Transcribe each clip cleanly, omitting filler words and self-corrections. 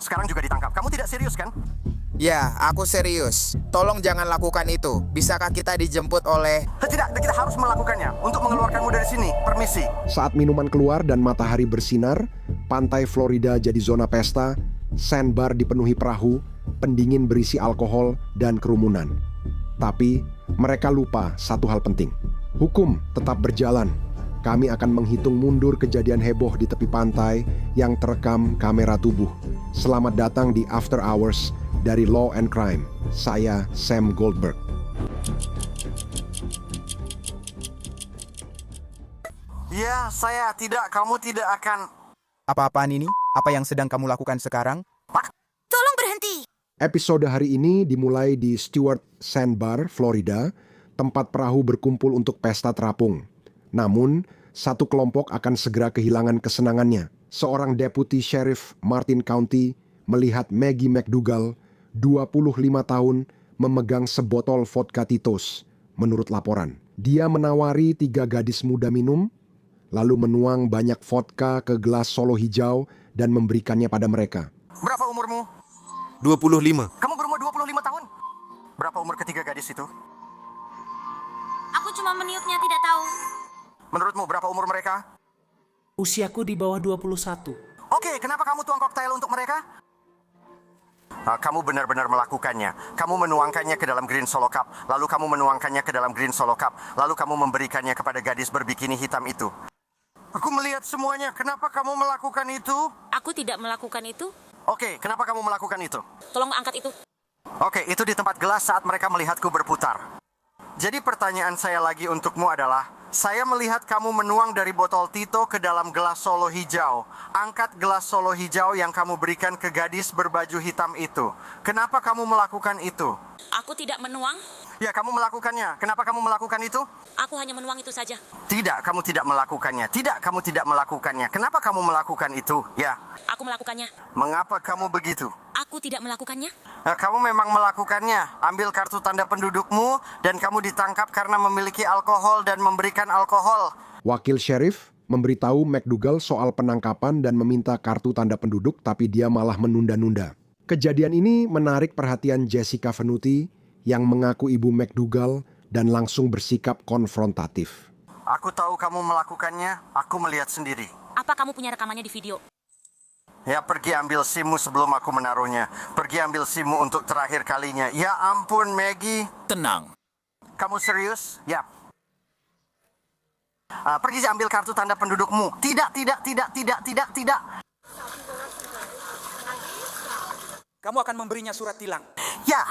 sekarang juga ditangkap. Kamu tidak serius kan? Ya, aku serius. Tolong jangan lakukan itu. Bisakah kita dijemput oleh... Tidak, kita harus melakukannya untuk mengeluarkanmu dari sini. Permisi. Saat minuman keluar dan matahari bersinar, pantai Florida jadi zona pesta, sandbar dipenuhi perahu, pendingin berisi alkohol dan kerumunan. Tapi mereka lupa satu hal penting. Hukum tetap berjalan. Kami akan menghitung mundur kejadian heboh di tepi pantai yang terekam kamera tubuh. Selamat datang di After Hours dari Law and Crime. Saya Sam Goldberg. Ya, saya tidak. Kamu tidak akan... Apa-apaan ini? Apa yang sedang kamu lakukan sekarang? Tolong berhenti. Episode hari ini dimulai di Stewart Sandbar, Florida, tempat perahu berkumpul untuk pesta terapung. Namun, satu kelompok akan segera kehilangan kesenangannya. Seorang deputi sheriff Martin County melihat Maggie McDougal, 25 tahun, memegang sebotol vodka Tito's. Menurut laporan, dia menawari 3 gadis muda minum, lalu menuang banyak vodka ke gelas Solo hijau dan memberikannya pada mereka. Berapa umurmu? 25. Kamu berumur 25 tahun? Berapa umur ketiga gadis itu? Aku cuma meniupnya, tidak tahu. Menurutmu berapa umur mereka? Usiaku di bawah 21. Oke, kenapa kamu tuang koktail untuk mereka? Kamu benar-benar melakukannya. Kamu menuangkannya ke dalam Green Solo Cup. Lalu kamu menuangkannya ke dalam Green Solo Cup. Lalu kamu memberikannya kepada gadis berbikini hitam itu. Aku melihat semuanya. Kenapa kamu melakukan itu? Aku tidak melakukan itu. Oke, kenapa kamu melakukan itu? Tolong angkat itu. Oke, itu di tempat gelas saat mereka melihatku berputar. Jadi pertanyaan saya lagi untukmu adalah, saya melihat kamu menuang dari botol Tito ke dalam gelas Solo hijau. Angkat gelas Solo hijau yang kamu berikan ke gadis berbaju hitam itu. Kenapa kamu melakukan itu? Aku tidak menuang. Ya, kamu melakukannya. Kenapa kamu melakukan itu? Aku hanya menuang itu saja. Tidak, kamu tidak melakukannya. Tidak, kamu tidak melakukannya. Kenapa kamu melakukan itu? Ya. Aku melakukannya. Mengapa kamu begitu? Aku tidak melakukannya. Kamu memang melakukannya. Ambil kartu tanda pendudukmu dan kamu ditangkap karena memiliki alkohol dan memberikan alkohol. Wakil sheriff memberitahu McDougal soal penangkapan dan meminta kartu tanda penduduk, tapi dia malah menunda-nunda. Kejadian ini menarik perhatian Jessica Venuti yang mengaku ibu McDougal dan langsung bersikap konfrontatif. Aku tahu kamu melakukannya, aku melihat sendiri. Apa kamu punya rekamannya di video? Ya, pergi ambil SIM-mu sebelum aku menaruhnya. Pergi ambil SIM-mu untuk terakhir kalinya. Ya ampun, Maggie. Tenang. Kamu serius? Ya. Pergi ambil kartu tanda pendudukmu. Tidak. Kamu akan memberinya surat tilang. Ya,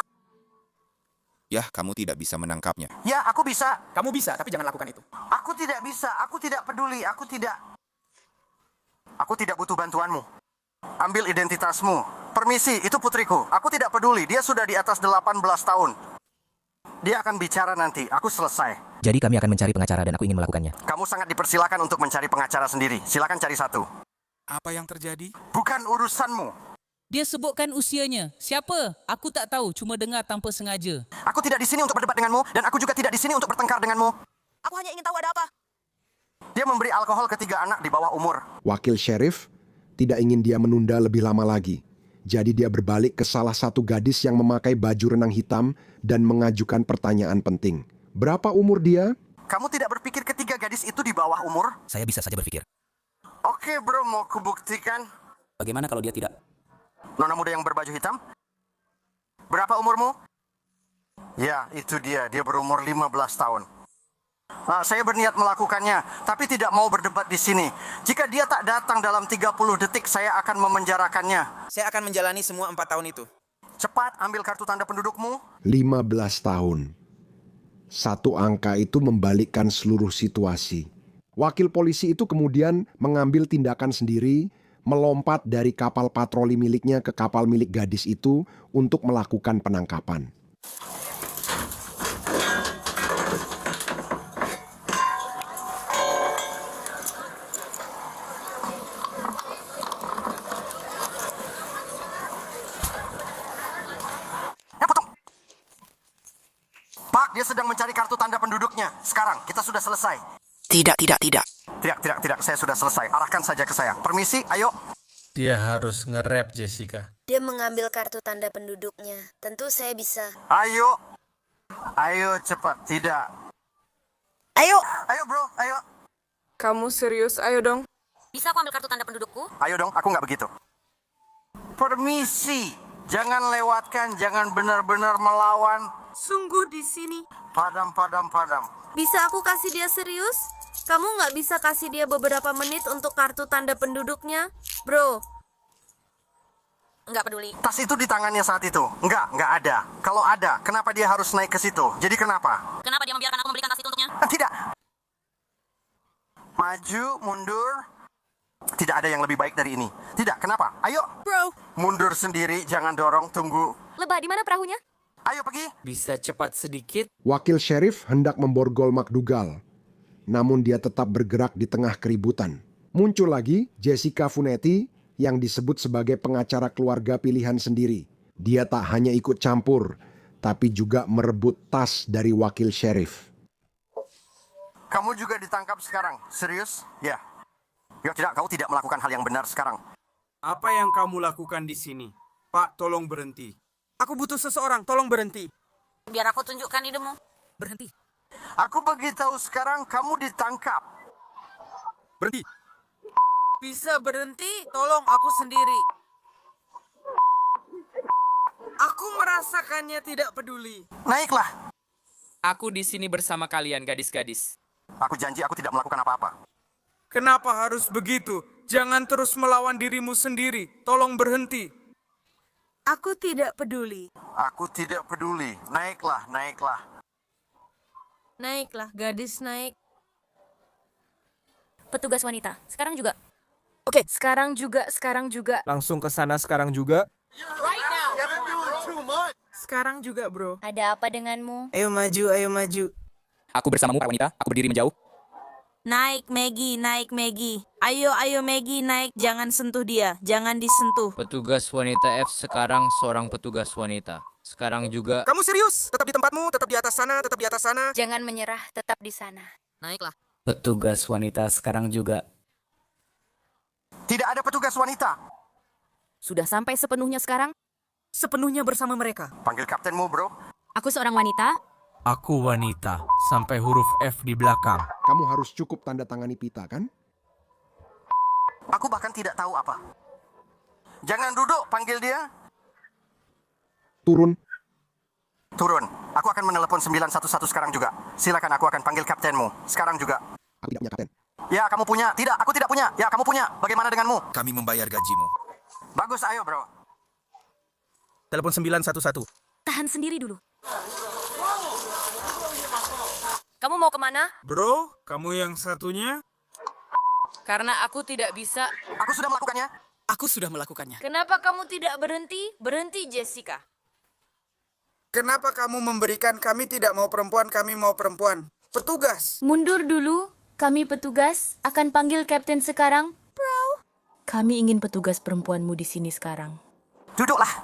Ya, kamu tidak bisa menangkapnya. ya, aku bisa. Kamu bisa, tapi jangan lakukan itu. Aku tidak bisa, aku tidak peduli, aku tidak butuh bantuanmu. Ambil identitasmu. Permisi, itu putriku. Aku tidak peduli, dia sudah di atas 18 tahun. Dia akan bicara nanti, aku selesai. Jadi kami akan mencari pengacara dan aku ingin melakukannya. Kamu sangat dipersilakan untuk mencari pengacara sendiri. Silakan cari satu. Apa yang terjadi? Bukan urusanmu. Dia sebutkan usianya. Siapa? Aku tak tahu, cuma dengar tanpa sengaja. Aku tidak di sini untuk berdebat denganmu, dan aku juga tidak di sini untuk bertengkar denganmu. Aku hanya ingin tahu ada apa. Dia memberi alkohol ke 3 anak di bawah umur. Wakil sheriff tidak ingin dia menunda lebih lama lagi. Jadi dia berbalik ke salah satu gadis yang memakai baju renang hitam dan mengajukan pertanyaan penting. Berapa umur dia? Kamu tidak berpikir ketiga gadis itu di bawah umur? Saya bisa saja berpikir. Oke bro, mau kubuktikan. Bagaimana kalau dia tidak? Nona muda yang berbaju hitam? Berapa umurmu? Ya, itu dia. Dia berumur 15 tahun. Saya berniat melakukannya, tapi tidak mau berdebat di sini. Jika dia tak datang dalam 30 detik, saya akan memenjarakannya. Saya akan menjalani semua 4 tahun itu. Cepat, ambil kartu tanda pendudukmu. 15 tahun. Satu angka itu membalikkan seluruh situasi. Wakil polisi itu kemudian mengambil tindakan sendiri, melompat dari kapal patroli miliknya ke kapal milik gadis itu untuk melakukan penangkapan. Potong. Pak, dia sedang mencari kartu tanda penduduknya. Sekarang, kita sudah selesai. Tidak. Tidak, saya sudah selesai. Arahkan saja ke saya. Permisi, ayo. Dia harus nge-rap, Jessica. Dia mengambil kartu tanda penduduknya. Tentu saya bisa. Ayo. Ayo cepat. Tidak. Ayo! Ayo bro, ayo. Kamu serius? Ayo dong. Bisa aku ambil kartu tanda pendudukku? Ayo dong, aku nggak begitu. Permisi. Jangan lewatkan, jangan benar-benar melawan. Sungguh di sini. Padam. Bisa aku kasih dia serius? Kamu nggak bisa kasih dia beberapa menit untuk kartu tanda penduduknya? Bro, Nggak peduli. Tas itu di tangannya saat itu. Nggak ada. Kalau ada, kenapa dia harus naik ke situ? Jadi kenapa? Kenapa dia membiarkan aku membelikan tas itu untuknya? Tidak. Maju, mundur. Tidak ada yang lebih baik dari ini. Tidak, kenapa? Ayo. Bro. Mundur sendiri, jangan dorong, tunggu. lebah di mana perahunya? Ayo pergi. Bisa cepat sedikit? Wakil sheriff hendak memborgol McDougal, namun dia tetap bergerak di tengah keributan. Muncul lagi Jessica Funetti yang disebut sebagai pengacara keluarga pilihan sendiri. Dia tak hanya ikut campur, tapi juga merebut tas dari wakil sheriff. Kamu juga ditangkap sekarang. Serius? Ya. Ya tidak, kau tidak melakukan hal yang benar sekarang. Apa yang kamu lakukan di sini? Pak, tolong berhenti. Aku butuh seseorang, tolong berhenti. Biar aku tunjukkan idemu. Berhenti. Aku beritahu sekarang kamu ditangkap. Berhenti. Bisa berhenti? Tolong aku sendiri. Aku merasakannya tidak peduli. Naiklah. Aku di sini bersama kalian, gadis-gadis. Aku janji aku tidak melakukan apa-apa. Kenapa harus begitu? Jangan terus melawan dirimu sendiri. Tolong berhenti. Aku tidak peduli. Aku tidak peduli. Naiklah. Naiklah, gadis naik. Petugas wanita. Sekarang juga. Oke, sekarang juga. Langsung ke sana sekarang juga. Sekarang juga, bro. Ada apa denganmu? Ayo maju. Aku bersamamu para wanita, aku berdiri menjauh. Naik Maggie. Ayo Maggie, naik. Jangan sentuh dia, jangan disentuh. Petugas wanita F sekarang seorang petugas wanita. Sekarang juga. Kamu serius? Tetap di tempatmu, tetap di atas sana. Jangan menyerah, tetap di sana. Naiklah. Petugas wanita sekarang juga. Tidak ada petugas wanita. Sudah sampai sepenuhnya sekarang? Sepenuhnya bersama mereka. Panggil kaptenmu, bro. Aku seorang wanita. Aku wanita. Sampai huruf F di belakang. Kamu harus cukup tanda tangani pita, kan? Aku bahkan tidak tahu apa. Jangan duduk, panggil dia. Turun. Aku akan menelepon 911 sekarang juga. Silakan, aku akan panggil kaptenmu. Sekarang juga. Aku tidak punya kapten. Ya, kamu punya. Tidak, aku tidak punya. Ya, kamu punya. Bagaimana denganmu? Kami membayar gajimu. Bagus, ayo, bro. Telepon 911. Tahan sendiri dulu. Kamu mau kemana? Bro, kamu yang satunya? Karena aku tidak bisa. Aku sudah melakukannya. Aku sudah melakukannya. Kenapa kamu tidak berhenti? Berhenti, Jessica. Kenapa kamu memberikan kami tidak mau perempuan, kami mau perempuan? Petugas! Mundur dulu. Kami petugas akan panggil kapten sekarang. Bro. Kami ingin petugas perempuanmu di sini sekarang. Duduklah.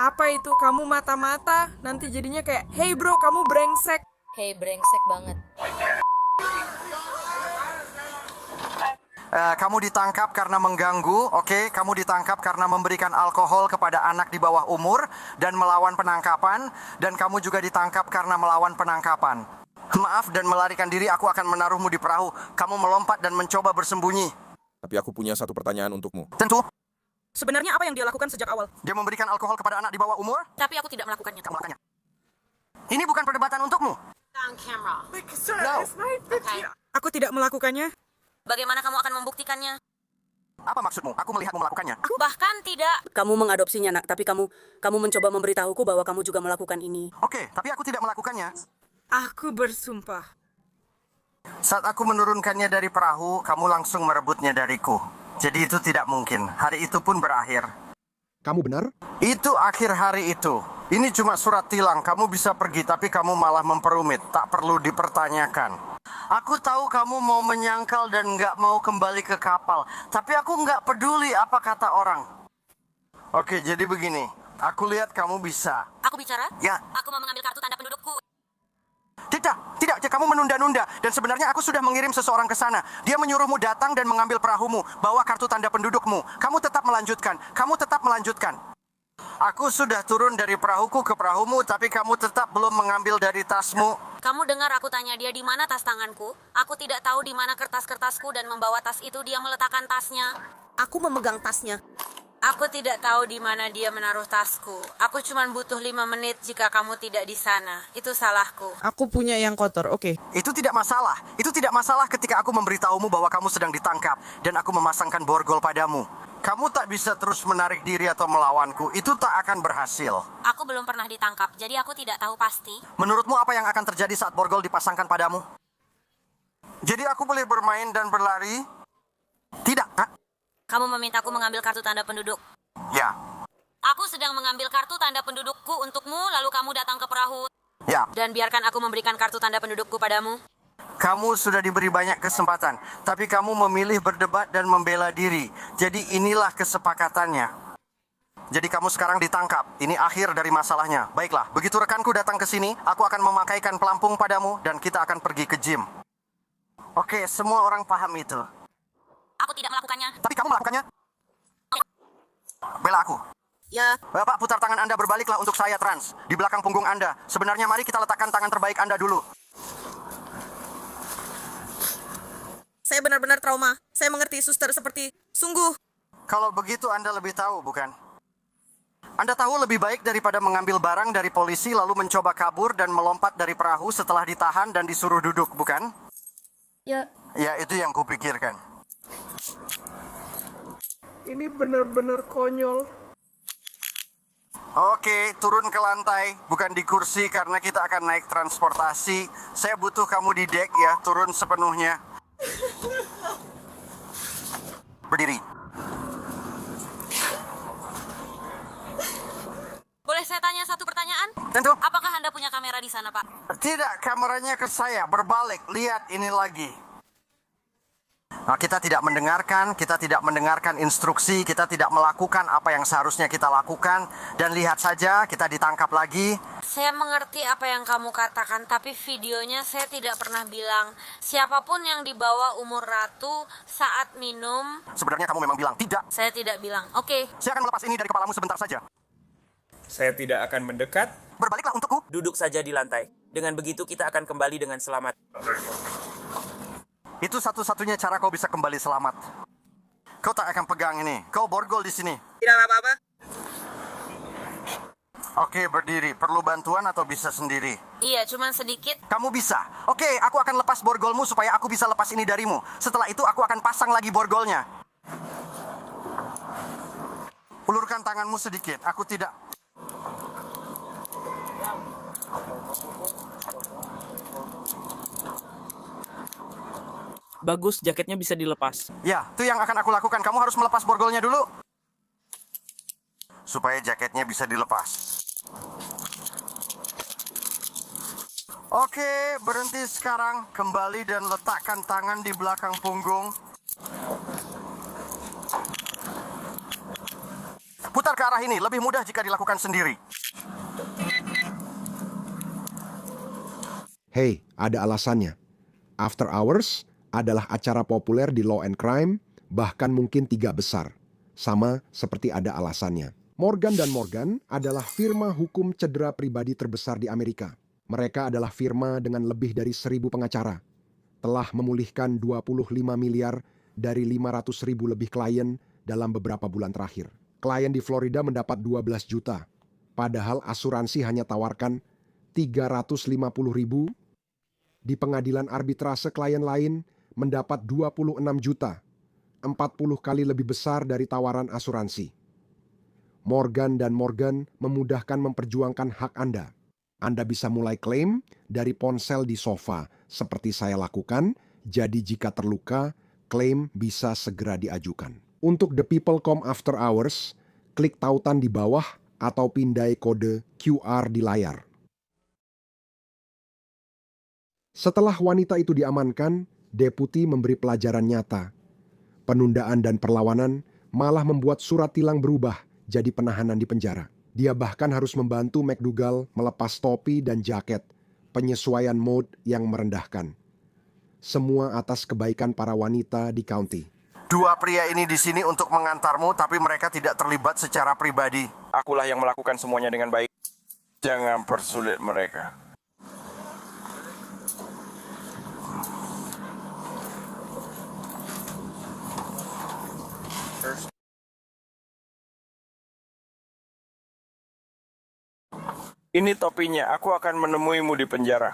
Apa itu kamu mata-mata? Nanti jadinya kayak, hey bro, kamu brengsek. Hei, brengsek banget. Kamu ditangkap karena mengganggu, oke? Kamu ditangkap karena memberikan alkohol kepada anak di bawah umur dan melawan penangkapan. Dan kamu juga ditangkap karena melawan penangkapan. Maaf dan melarikan diri, aku akan menaruhmu di perahu. Kamu melompat dan mencoba bersembunyi. Tapi aku punya satu pertanyaan untukmu. Tentu, Sebenarnya apa yang dia lakukan sejak awal? dia memberikan alkohol kepada anak di bawah umur. Tapi aku tidak melakukannya. Kamu melakukannya. Ini bukan perdebatan untukmu. No. Aku tidak melakukannya. Bagaimana kamu akan membuktikannya? Apa maksudmu? Aku melihatmu melakukannya. Bahkan tidak. Kamu mengadopsinya, nak. Tapi kamu mencoba memberitahuku bahwa kamu juga melakukan ini. Oke, tapi aku tidak melakukannya. Aku bersumpah. Saat aku menurunkannya dari perahu, kamu langsung merebutnya dariku. Jadi itu tidak mungkin. Hari itu pun berakhir. Kamu benar? Itu akhir hari itu. Ini cuma surat tilang. Kamu bisa pergi, tapi kamu malah memperumit. Tak perlu dipertanyakan. Aku tahu kamu mau menyangkal dan nggak mau kembali ke kapal. Tapi aku nggak peduli apa kata orang. Oke, jadi begini. Aku lihat kamu bisa. Aku bicara? Ya. Aku mau mengambil kartu tanda pendudukku. Tidak, kamu menunda-nunda. Dan sebenarnya aku sudah mengirim seseorang ke sana. Dia menyuruhmu datang dan mengambil perahumu. Bawa kartu tanda pendudukmu. Kamu tetap melanjutkan. Aku sudah turun dari perahuku ke perahumu, tapi kamu tetap belum mengambil dari tasmu. Kamu dengar aku tanya dia di mana tas tanganku? Aku tidak tahu di mana kertas-kertasku dan membawa tas itu dia meletakkan tasnya. Aku memegang tasnya. Aku tidak tahu di mana dia menaruh tasku. Aku cuma butuh 5 menit jika kamu tidak di sana. Itu salahku. Aku punya yang kotor, oke. Itu tidak masalah. Itu tidak masalah ketika aku memberitahumu bahwa kamu sedang ditangkap dan aku memasangkan borgol padamu. Kamu tak bisa terus menarik diri atau melawanku. Itu tak akan berhasil. Aku belum pernah ditangkap, jadi aku tidak tahu pasti. Menurutmu apa yang akan terjadi saat borgol dipasangkan padamu? Jadi aku boleh bermain dan berlari? Tidak. Kamu memintaku mengambil kartu tanda penduduk. Ya. Aku sedang mengambil kartu tanda pendudukku untukmu, lalu kamu datang ke perahu. Ya. Dan biarkan aku memberikan kartu tanda pendudukku padamu. Kamu sudah diberi banyak kesempatan, tapi kamu memilih berdebat dan membela diri. Jadi inilah kesepakatannya. Jadi kamu sekarang ditangkap. Ini akhir dari masalahnya. Baiklah, begitu rekanku datang ke sini, aku akan memakaikan pelampung padamu dan kita akan pergi ke gym. Oke, semua orang paham itu. Aku tidak melakukannya. Tapi kamu melakukannya. Bela aku. Ya. Bapak, putar tangan Anda berbaliklah untuk saya trans. Di belakang punggung Anda. Sebenarnya mari kita letakkan tangan terbaik Anda dulu. Saya benar-benar trauma. Saya mengerti, suster, seperti sungguh. Kalau begitu Anda lebih tahu, bukan? Anda tahu lebih baik daripada mengambil barang dari polisi lalu mencoba kabur dan melompat dari perahu setelah ditahan dan disuruh duduk, bukan? Ya. Ya, itu yang kupikirkan. Ini benar-benar konyol. Oke, turun ke lantai, bukan di kursi karena kita akan naik transportasi. Saya butuh kamu di dek ya, turun sepenuhnya. Berdiri. Boleh saya tanya satu pertanyaan? Tentu. Apakah Anda punya kamera di sana, Pak? Tidak, kameranya ke saya. Berbalik, lihat ini lagi. Nah, kita tidak mendengarkan instruksi, kita tidak melakukan apa yang seharusnya kita lakukan. Dan lihat saja, kita ditangkap lagi. Saya mengerti apa yang kamu katakan, tapi videonya saya tidak pernah bilang. Siapapun yang dibawa umur ratu saat minum... Sebenarnya kamu memang bilang tidak. Saya tidak bilang. Oke. Saya akan melepas ini dari kepalamu sebentar saja. Saya tidak akan mendekat. Berbaliklah untukku. Duduk saja di lantai. Dengan begitu kita akan kembali dengan selamat. Itu satu-satunya cara kau bisa kembali selamat. Kau tak akan pegang ini. Kau borgol di sini. Tidak apa-apa. Oke, berdiri. Perlu bantuan atau bisa sendiri? Iya, cuman sedikit. Kamu bisa. Oke, aku akan lepas borgolmu supaya aku bisa lepas ini darimu. Setelah itu aku akan pasang lagi borgolnya. Ulurkan tanganmu sedikit. Aku tidak... Bagus, jaketnya bisa dilepas. Ya, itu yang akan aku lakukan. Kamu harus melepas borgolnya dulu. Supaya jaketnya bisa dilepas. Oke, berhenti sekarang. Kembali dan letakkan tangan di belakang punggung. Putar ke arah ini. Lebih mudah jika dilakukan sendiri. Hei, ada alasannya. After Hours adalah acara populer di Law and Crime, bahkan mungkin 3 besar. Sama seperti ada alasannya. Morgan & Morgan adalah firma hukum cedera pribadi terbesar di Amerika. Mereka adalah firma dengan lebih dari 1.000 pengacara. Telah memulihkan 25 miliar dari 500.000 lebih klien dalam beberapa bulan terakhir. Klien di Florida mendapat 12 juta. Padahal asuransi hanya tawarkan 350.000. Di pengadilan arbitrase klien lain mendapat 26 juta, 40 kali lebih besar dari tawaran asuransi. Morgan & Morgan memudahkan memperjuangkan hak Anda. Anda bisa mulai klaim dari ponsel di sofa, seperti saya lakukan, jadi jika terluka, klaim bisa segera diajukan. Untuk The People.com After Hours, klik tautan di bawah atau pindai kode QR di layar. Setelah wanita itu diamankan, deputi memberi pelajaran nyata. Penundaan dan perlawanan malah membuat surat tilang berubah jadi penahanan di penjara. Dia bahkan harus membantu McDougal melepas topi dan jaket, Penyesuaian mode yang merendahkan. Semua atas kebaikan para wanita di county. Dua pria ini di sini untuk mengantarmu, tapi mereka tidak terlibat secara pribadi. Akulah yang melakukan semuanya dengan baik. Jangan persulit mereka. Ini topinya, aku akan menemuimu di penjara.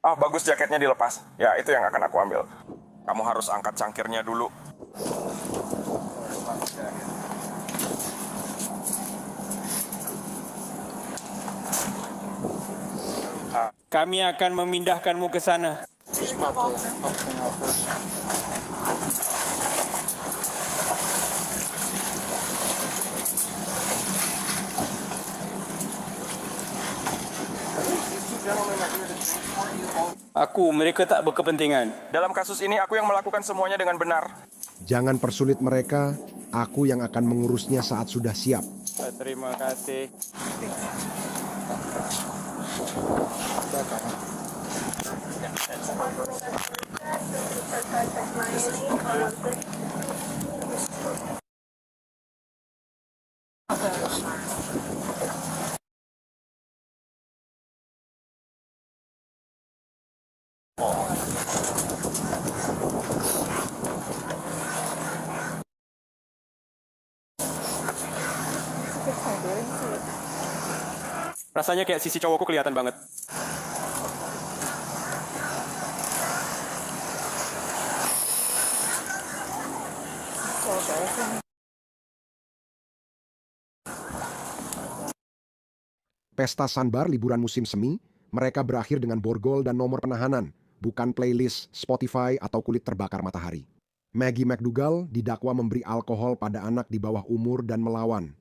Bagus jaketnya dilepas. Ya, itu yang akan aku ambil. Kamu harus angkat cangkirnya dulu. Kami akan memindahkanmu ke sana. Mereka tak berkepentingan. Dalam kasus ini, aku yang melakukan semuanya dengan benar. Jangan persulit mereka, aku yang akan mengurusnya saat sudah siap. Terima kasih. Rasanya kayak sisi cowokku kelihatan banget. Pesta Sandbar liburan musim semi, mereka berakhir dengan borgol dan nomor penahanan, bukan playlist Spotify atau kulit terbakar matahari. Maggie McDougall didakwa memberi alkohol pada anak di bawah umur dan melawan.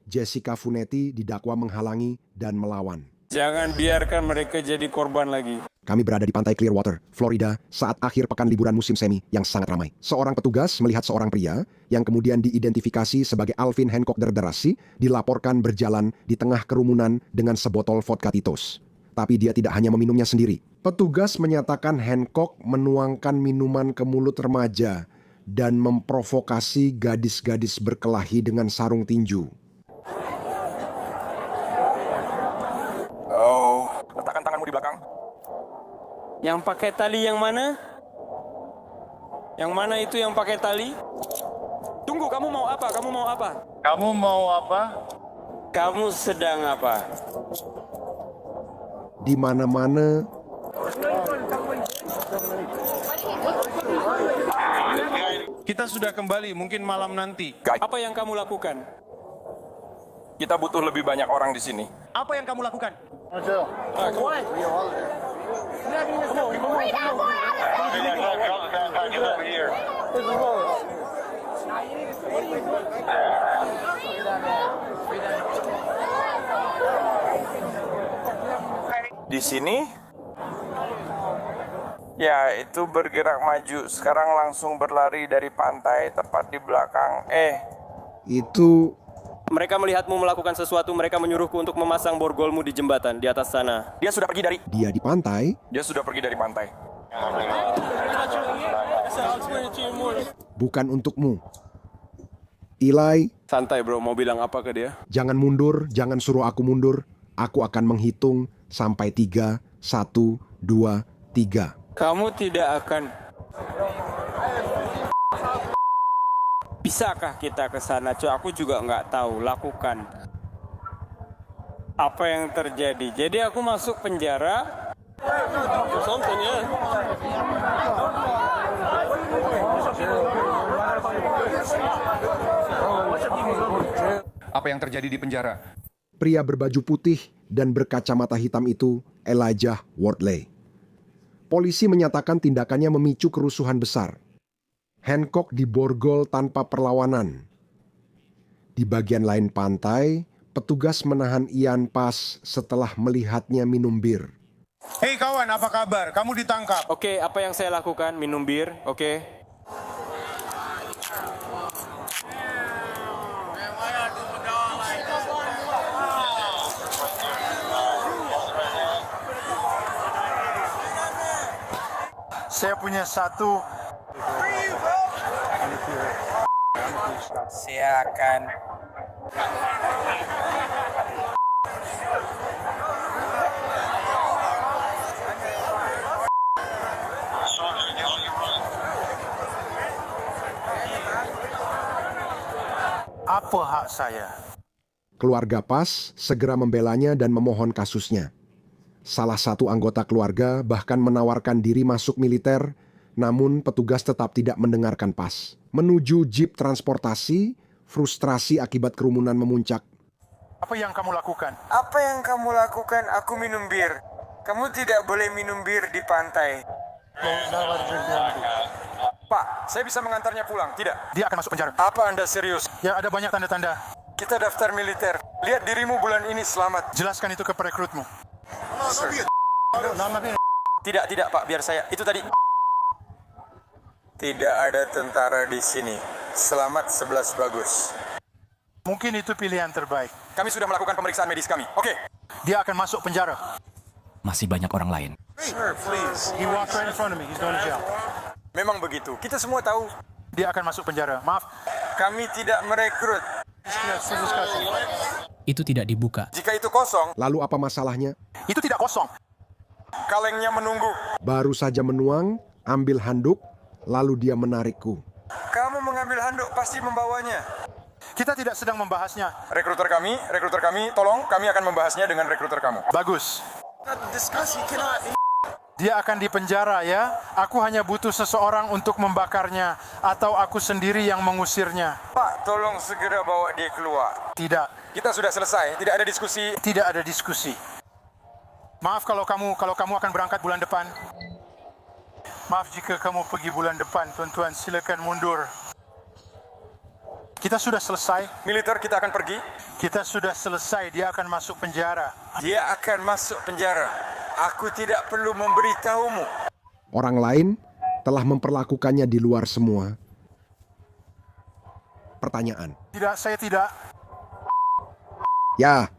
Jessica Funetti didakwa menghalangi dan melawan. Jangan biarkan mereka jadi korban lagi. Kami berada di pantai Clearwater, Florida, saat akhir pekan liburan musim semi yang sangat ramai. Seorang petugas melihat seorang pria yang kemudian diidentifikasi sebagai Alvin Hancock Derderasi dilaporkan berjalan di tengah kerumunan dengan sebotol vodka Tito's. Tapi dia tidak hanya meminumnya sendiri. Petugas menyatakan Hancock menuangkan minuman ke mulut remaja dan memprovokasi gadis-gadis berkelahi dengan sarung tinju. Letakkan tanganmu di belakang. Yang pakai tali yang mana? Yang mana itu yang pakai tali? Tunggu, kamu mau apa? Kamu mau apa? Kamu mau apa? Kamu sedang apa? Di mana-mana Kita sudah kembali, mungkin malam nanti. Apa yang kamu lakukan? Kita butuh lebih banyak orang di sini. Apa yang kamu lakukan? Di sini? Ya, itu bergerak maju. Sekarang langsung berlari dari pantai tepat di belakang. Itu... Mereka melihatmu melakukan sesuatu, mereka menyuruhku untuk memasang borgolmu di jembatan di atas sana. Dia sudah pergi dari... Dia di pantai? Dia sudah pergi dari pantai. Bukan untukmu. Eli... Santai bro, mau bilang apa ke dia? Jangan mundur, jangan suruh aku mundur. Aku akan menghitung sampai 3, 1, 2, 3. Kamu tidak akan... Bisakah kita ke sana? Aku juga nggak tahu. Lakukan. Apa yang terjadi? Jadi aku masuk penjara. Apa yang terjadi di penjara? Pria berbaju putih dan berkacamata hitam itu Elijah Wardley. Polisi menyatakan tindakannya memicu kerusuhan besar. Hancock diborgol tanpa perlawanan. Di bagian lain pantai, petugas menahan Ian Pass setelah melihatnya minum bir. Hei kawan, apa kabar? Kamu ditangkap. Oke, apa yang saya lakukan? Minum bir, oke. Saya punya satu. Saya akan Apa hak saya? Keluarga Paz segera membelanya dan memohon kasusnya. Salah satu anggota keluarga bahkan menawarkan diri masuk militer, namun petugas tetap tidak mendengarkan Paz. Menuju jeep transportasi, frustrasi akibat kerumunan memuncak. Apa yang kamu lakukan? Apa yang kamu lakukan? Aku minum bir. Kamu tidak boleh minum bir di pantai. Pak, saya bisa mengantarnya pulang, tidak? Dia akan masuk penjara. Apa Anda serius? Ya, ada banyak tanda-tanda. Kita daftar militer. Lihat dirimu bulan ini selamat. Jelaskan itu ke perekrutmu. Tidak Pak, biar saya. Itu tadi. Tidak ada tentara di sini. Selamat 11 bagus. Mungkin itu pilihan terbaik. Kami sudah melakukan pemeriksaan medis kami. Oke. Dia akan masuk penjara. Masih banyak orang lain. Sir, please. He walked right in front of me. He's going to jail. Memang begitu. Kita semua tahu. Dia akan masuk penjara. Maaf. Kami tidak merekrut. Itu tidak dibuka. Jika itu kosong, Lalu apa masalahnya? Itu tidak kosong. kalengnya menunggu. Baru saja menuang, ambil handuk, lalu dia menarikku. Kamu mengambil handuk pasti membawanya. Kita tidak sedang membahasnya. Rekruter kami, tolong kami akan membahasnya dengan rekruter kamu. Bagus. Dia akan dipenjara ya. Aku hanya butuh seseorang untuk membakarnya. Atau aku sendiri yang mengusirnya. Pak, tolong segera bawa dia keluar. Tidak. Kita sudah selesai, tidak ada diskusi. Tidak ada diskusi. Maaf kalau kamu akan berangkat bulan depan. Maaf jika kamu pergi bulan depan, tuan-tuan. Silakan mundur. Kita sudah selesai. Militer kita akan pergi. Kita sudah selesai. Dia akan masuk penjara. Dia akan masuk penjara. Aku tidak perlu memberitahumu. Orang lain telah memperlakukannya di luar semua. Pertanyaan. Tidak, saya tidak. Ya,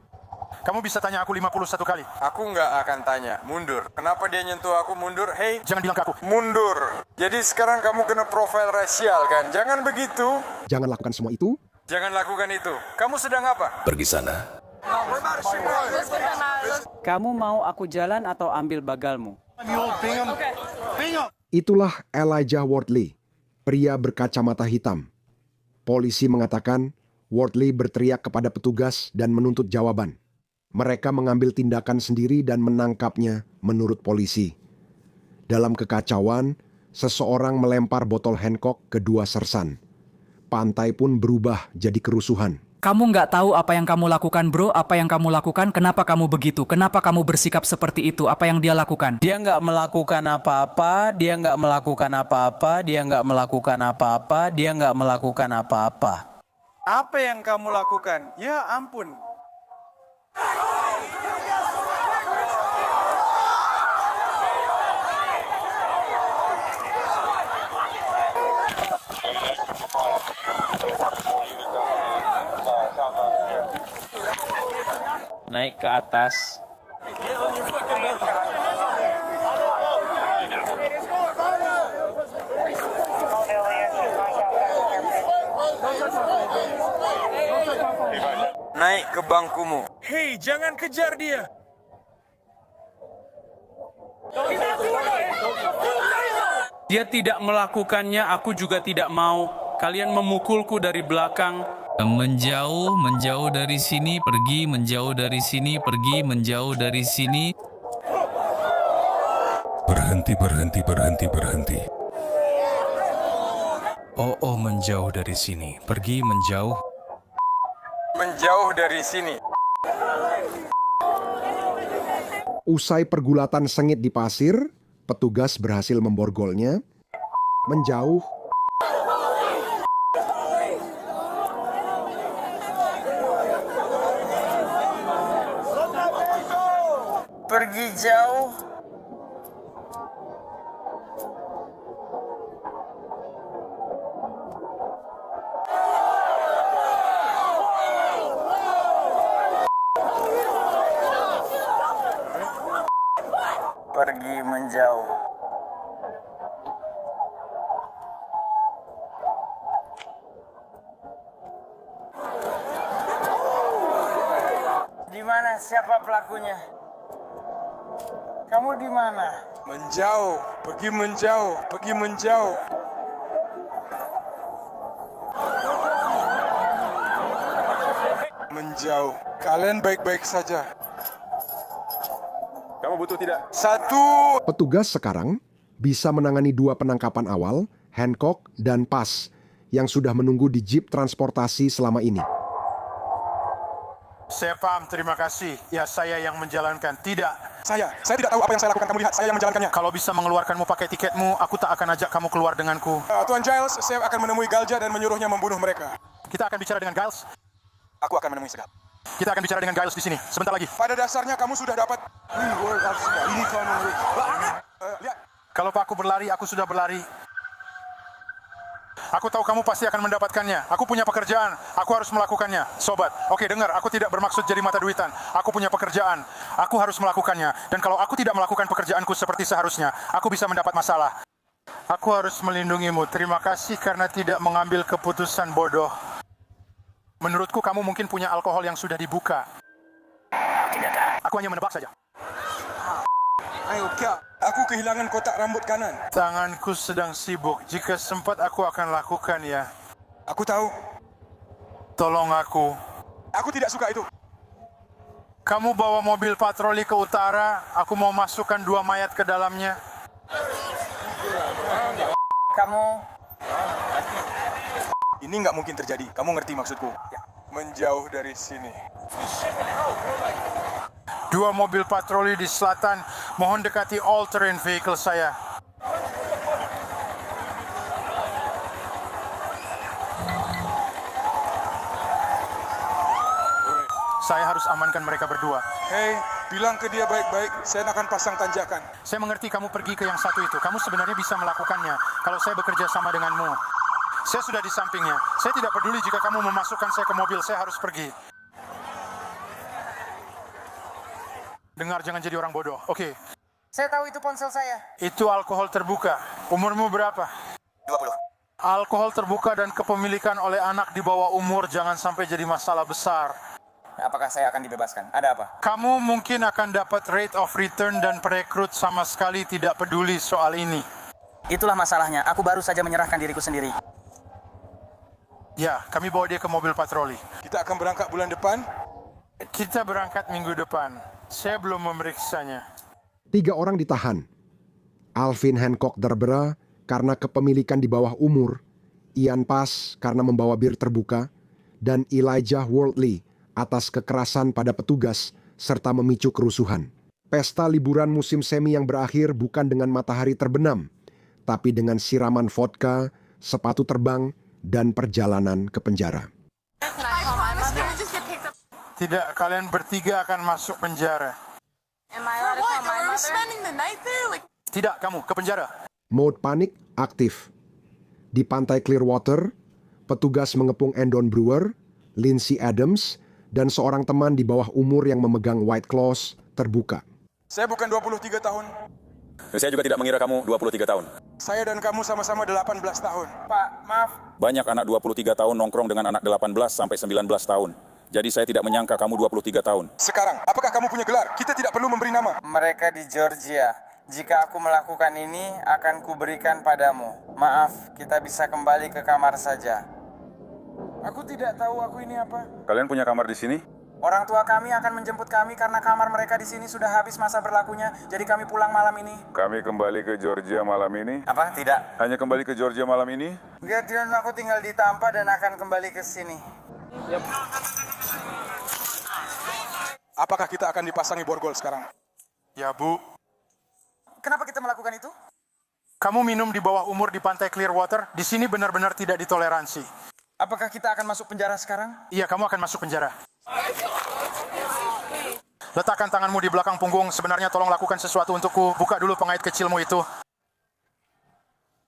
Kamu bisa tanya aku 51 kali. Aku nggak akan tanya. Mundur. Kenapa dia nyentuh aku mundur? Hei, Jangan bilang ke aku. mundur. Jadi sekarang kamu kena profil rasial kan? Jangan begitu. jangan lakukan semua itu. Jangan lakukan itu. Kamu sedang apa? Pergi sana. Kamu mau aku jalan atau ambil bagalmu? Itulah Elijah Wardley, pria berkacamata hitam. Polisi mengatakan Wardley berteriak kepada petugas dan menuntut jawaban. Mereka mengambil tindakan sendiri dan menangkapnya menurut polisi. Dalam kekacauan, seseorang melempar botol Hancock ke dua sersan. Pantai pun berubah jadi kerusuhan. Kamu nggak tahu apa yang kamu lakukan, bro. Apa yang kamu lakukan? Kenapa kamu begitu? Kenapa kamu bersikap seperti itu? Apa yang dia lakukan? Dia nggak melakukan apa-apa, dia nggak melakukan apa-apa, dia nggak melakukan apa-apa, dia nggak melakukan apa-apa. Apa yang kamu lakukan? Ya ampun. Naik ke atas. Naik ke bangkumu. Hei, jangan kejar dia. Dia tidak melakukannya, aku juga tidak mau. Kalian memukulku dari belakang. Menjauh, menjauh dari sini, pergi, menjauh dari sini, pergi, menjauh dari sini. Berhenti, berhenti, berhenti, berhenti. Oh, menjauh dari sini. Pergi, menjauh. Menjauh dari sini. Usai pergulatan sengit di pasir, petugas berhasil memborgolnya. Menjauh. Pergi jauh. Pergi menjauh. mana? Siapa pelakunya? Kamu di mana? Menjauh, pergi menjauh, pergi menjauh. Menjauh. Kalian baik-baik saja. Kamu butuh tidak? Satu. Petugas sekarang bisa menangani 2 penangkapan awal, Hancock dan Paz, yang sudah menunggu di jeep transportasi selama ini. Saya paham, terima kasih. Ya, saya yang menjalankan. Tidak. Saya tidak tahu apa yang saya lakukan. Kamu lihat, saya yang menjalankannya. Kalau bisa mengeluarkanmu pakai tiketmu, aku tak akan ajak kamu keluar denganku. Tuan Giles, saya akan menemui Galja dan menyuruhnya membunuh mereka. Kita akan bicara dengan Giles. Aku akan menemui Segal. Kita akan bicara dengan Giles di sini. Sebentar lagi. Pada dasarnya kamu sudah dapat. Lihat. Kalau aku berlari, aku sudah berlari. Aku tahu kamu pasti akan mendapatkannya. Aku punya pekerjaan. Aku harus melakukannya. Sobat, oke dengar. Aku tidak bermaksud jadi mata duitan. Aku punya pekerjaan. Aku harus melakukannya. Dan kalau aku tidak melakukan pekerjaanku seperti seharusnya, aku bisa mendapat masalah. Aku harus melindungimu. Terima kasih karena tidak mengambil keputusan bodoh. Menurutku kamu mungkin punya alkohol yang sudah dibuka. Tidak. Aku hanya menebak saja. Ayo, Kak. Aku kehilangan kotak rambut kanan. Tanganku sedang sibuk. Jika sempat aku akan lakukan ya. Aku tahu. Tolong aku. Aku tidak suka itu. Kamu bawa mobil patroli ke utara. Aku mau masukkan 2 mayat ke dalamnya. Kamu. Ini nggak mungkin terjadi. Kamu ngerti maksudku? Ya. Menjauh dari sini. 2 mobil patroli di selatan. Mohon dekati all-terrain vehicle saya. Saya harus amankan mereka berdua. Hei, bilang ke dia baik-baik. Saya akan pasang tanjakan. Saya mengerti kamu pergi ke yang satu itu. Kamu sebenarnya bisa melakukannya kalau saya bekerja sama denganmu. Saya sudah di sampingnya. Saya tidak peduli jika kamu memasukkan saya ke mobil. Saya harus pergi. Dengar, jangan jadi orang bodoh. Oke. Saya tahu itu ponsel saya. Itu alkohol terbuka. Umurmu berapa? 20. Alkohol terbuka dan kepemilikan oleh anak di bawah umur jangan sampai jadi masalah besar. Apakah saya akan dibebaskan? Ada apa? Kamu mungkin akan dapat rate of return dan perekrut sama sekali tidak peduli soal ini. Itulah masalahnya. Aku baru saja menyerahkan diriku sendiri. Ya, kami bawa dia ke mobil patroli. Kita akan berangkat bulan depan? Kita berangkat minggu depan. Saya belum memeriksanya. 3 orang ditahan. Alvin Hancock Darbera karena kepemilikan di bawah umur, Ian Paz karena membawa bir terbuka, dan Elijah Worldly atas kekerasan pada petugas serta memicu kerusuhan. Pesta liburan musim semi yang berakhir bukan dengan matahari terbenam, tapi dengan siraman vodka, sepatu terbang, dan perjalanan ke penjara. Tidak, kalian bertiga akan masuk penjara. Tidak, kamu ke penjara. Mode panik aktif. Di pantai Clearwater, petugas mengepung Endon Brewer, Lindsay Adams, dan seorang teman di bawah umur yang memegang White Claws terbuka. Saya bukan 23 tahun. Saya juga tidak mengira kamu 23 tahun. Saya dan kamu sama-sama 18 tahun. Pak, maaf. Banyak anak 23 tahun nongkrong dengan anak 18 sampai 19 tahun. Jadi saya tidak menyangka kamu 23 tahun. Sekarang, apakah kamu punya gelar? Kita tidak perlu memberi nama. Mereka di Georgia. Jika aku melakukan ini, akan kuberikan padamu. Maaf, kita bisa kembali ke kamar saja. Aku tidak tahu aku ini apa. Kalian punya kamar di sini? Orang tua kami akan menjemput kami karena kamar mereka di sini sudah habis masa berlakunya. Jadi kami pulang malam ini. Kami kembali ke Georgia malam ini? Apa? Tidak. Hanya kembali ke Georgia malam ini? Gideon, aku tinggal di Tampa dan akan kembali ke sini. Yep. Apakah kita akan dipasangi borgol sekarang? Ya, Bu. Kenapa kita melakukan itu? Kamu minum di bawah umur di pantai Clearwater, di sini benar-benar tidak ditoleransi. Apakah kita akan masuk penjara sekarang? Iya, kamu akan masuk penjara. Letakkan tanganmu di belakang punggung. Sebenarnya tolong lakukan sesuatu untukku. Buka dulu pengait kecilmu itu.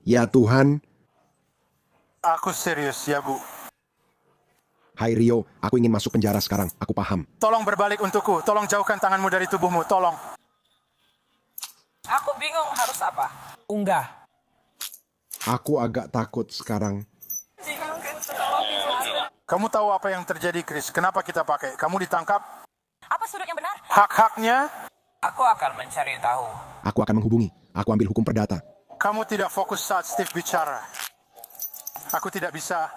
Ya Tuhan. Aku serius, ya Bu. Hai Rio, aku ingin masuk penjara sekarang. Aku paham. Tolong berbalik untukku. Tolong jauhkan tanganmu dari tubuhmu. Tolong. Aku bingung harus apa. Unggah. Aku agak takut sekarang. Kamu tahu apa yang terjadi, Chris? Kenapa kita pakai? Kamu ditangkap? Apa surat Hak-haknya, Aku akan mencari tahu. Aku akan menghubungi. Aku ambil hukum perdata. kamu tidak fokus saat Steve bicara. Aku tidak bisa.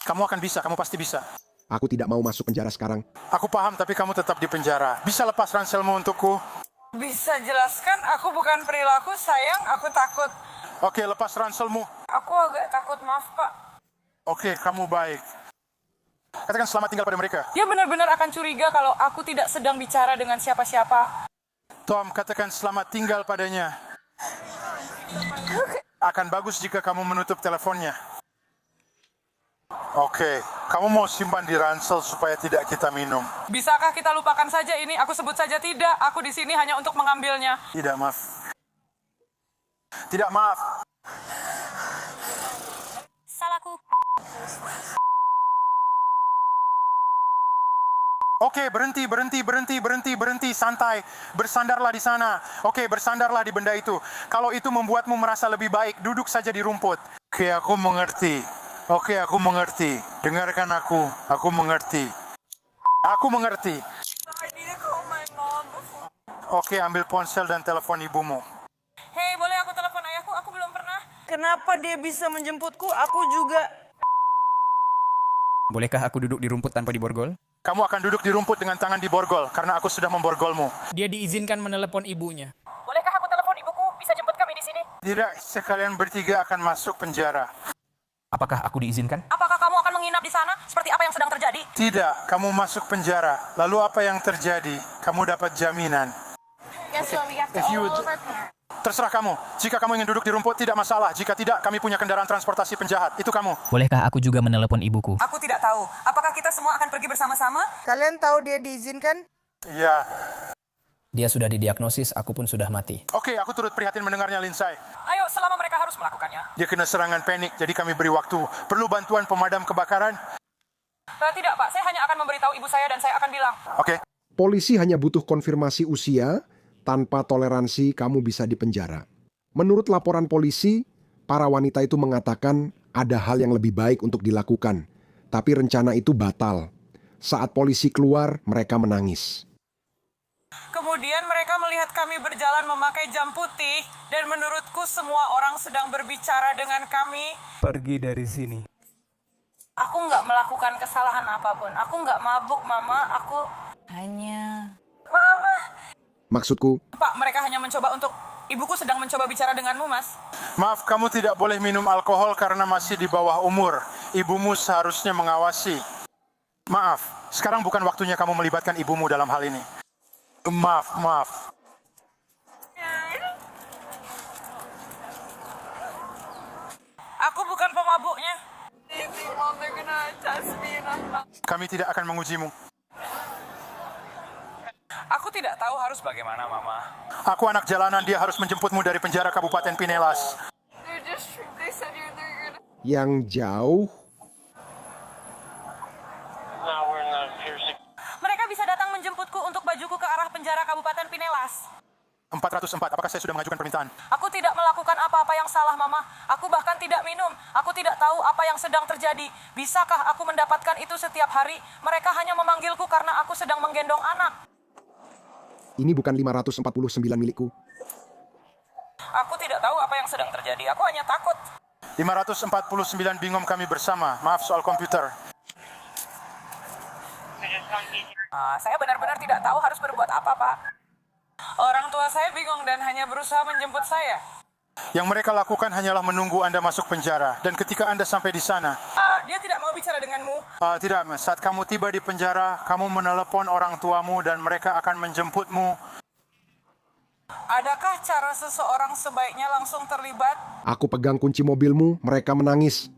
Kamu akan bisa, kamu pasti bisa. Aku tidak mau masuk penjara sekarang. Aku paham, tapi kamu tetap di penjara. Bisa lepas ranselmu untukku? Bisa jelaskan, aku bukan perilaku, sayang, aku takut. Oke, lepas ranselmu. Aku agak takut, maaf Pak. Oke, kamu baik. Katakan selamat tinggal pada mereka. Dia benar-benar akan curiga kalau aku tidak sedang bicara dengan siapa-siapa. Tom, katakan selamat tinggal padanya. Akan bagus jika kamu menutup teleponnya. Oke, kamu mau simpan di ransel supaya tidak kita minum. Bisakah kita lupakan saja ini? Aku sebut saja tidak. Aku di sini hanya untuk mengambilnya. Tidak, maaf. Tidak, maaf. Salahku. Oke, berhenti, santai. Bersandarlah di sana. Oke, bersandarlah di benda itu. Kalau itu membuatmu merasa lebih baik, duduk saja di rumput. Oke, aku mengerti. Dengarkan aku mengerti. Aku mengerti. Oke, ambil ponsel dan telepon ibumu. Hei, boleh aku telepon ayahku? Aku belum pernah. Kenapa dia bisa menjemputku? Aku juga. Bolehkah aku duduk di rumput tanpa diborgol? Kamu akan duduk di rumput dengan tangan diborgol, karena aku sudah memborgolmu. Dia diizinkan menelepon ibunya. Bolehkah aku telepon ibuku? Bisa jemput kami di sini? Tidak, sekalian bertiga akan masuk penjara. Apakah aku diizinkan? Apakah kamu akan menginap di sana? Seperti apa yang sedang terjadi? Tidak, kamu masuk penjara. Lalu apa yang terjadi? Kamu dapat jaminan. Terserah kamu. Jika kamu ingin duduk di rumput, tidak masalah. Jika tidak, kami punya kendaraan transportasi penjahat. Itu kamu. Bolehkah aku juga menelepon ibuku? Aku tidak tahu. Apakah kita semua akan pergi bersama-sama? Kalian tahu dia diizinkan? Iya. Dia sudah didiagnosis, aku pun sudah mati. Oke, aku turut prihatin mendengarnya, Lindsay. Ayo, selama mereka harus melakukannya. Dia kena serangan panik, jadi kami beri waktu. Perlu bantuan pemadam kebakaran? Tidak, Pak. Saya hanya akan memberitahu ibu saya dan saya akan bilang. Oke. Polisi hanya butuh konfirmasi usia. Tanpa toleransi, kamu bisa dipenjara. Menurut laporan polisi, para wanita itu mengatakan ada hal yang lebih baik untuk dilakukan. Tapi rencana itu batal. Saat polisi keluar, mereka menangis. Kemudian mereka melihat kami berjalan memakai jam putih dan menurutku semua orang sedang berbicara dengan kami. Pergi dari sini. Aku nggak melakukan kesalahan apapun. Aku nggak mabuk, Mama. Aku hanya... Mama. Maksudku, Pak, mereka hanya mencoba untuk... Ibuku sedang mencoba bicara denganmu, Mas. Maaf, kamu tidak boleh minum alkohol karena masih di bawah umur. Ibumu seharusnya mengawasi. Maaf, sekarang bukan waktunya kamu melibatkan ibumu dalam hal ini. Maaf. Aku bukan pemabuknya. Kami tidak akan mengujimu. Aku tidak tahu harus bagaimana, Mama. Aku anak jalanan, dia harus menjemputmu dari penjara Kabupaten Pinellas. yang jauh. Mereka bisa datang menjemputku untuk bajuku ke arah penjara Kabupaten Pinellas. 404, apakah saya sudah mengajukan permintaan? Aku tidak melakukan apa-apa yang salah, Mama. Aku bahkan tidak minum. Aku tidak tahu apa yang sedang terjadi. Bisakah aku mendapatkan itu setiap hari? Mereka hanya memanggilku karena aku sedang menggendong anak. Ini bukan 549 milikku. Aku tidak tahu apa yang sedang terjadi. Aku hanya takut. 549 bingung kami bersama. Maaf soal komputer. Saya benar-benar tidak tahu harus berbuat apa, Pak. Orang tua saya bingung dan hanya berusaha menjemput saya. Yang mereka lakukan hanyalah menunggu Anda masuk penjara. Dan ketika Anda sampai di sana... Dia tidak mau bicara denganmu. Tidak, Mas. Saat kamu tiba di penjara, kamu menelepon orang tuamu dan mereka akan menjemputmu. Adakah cara seseorang sebaiknya langsung terlibat? Aku pegang kunci mobilmu, mereka menangis.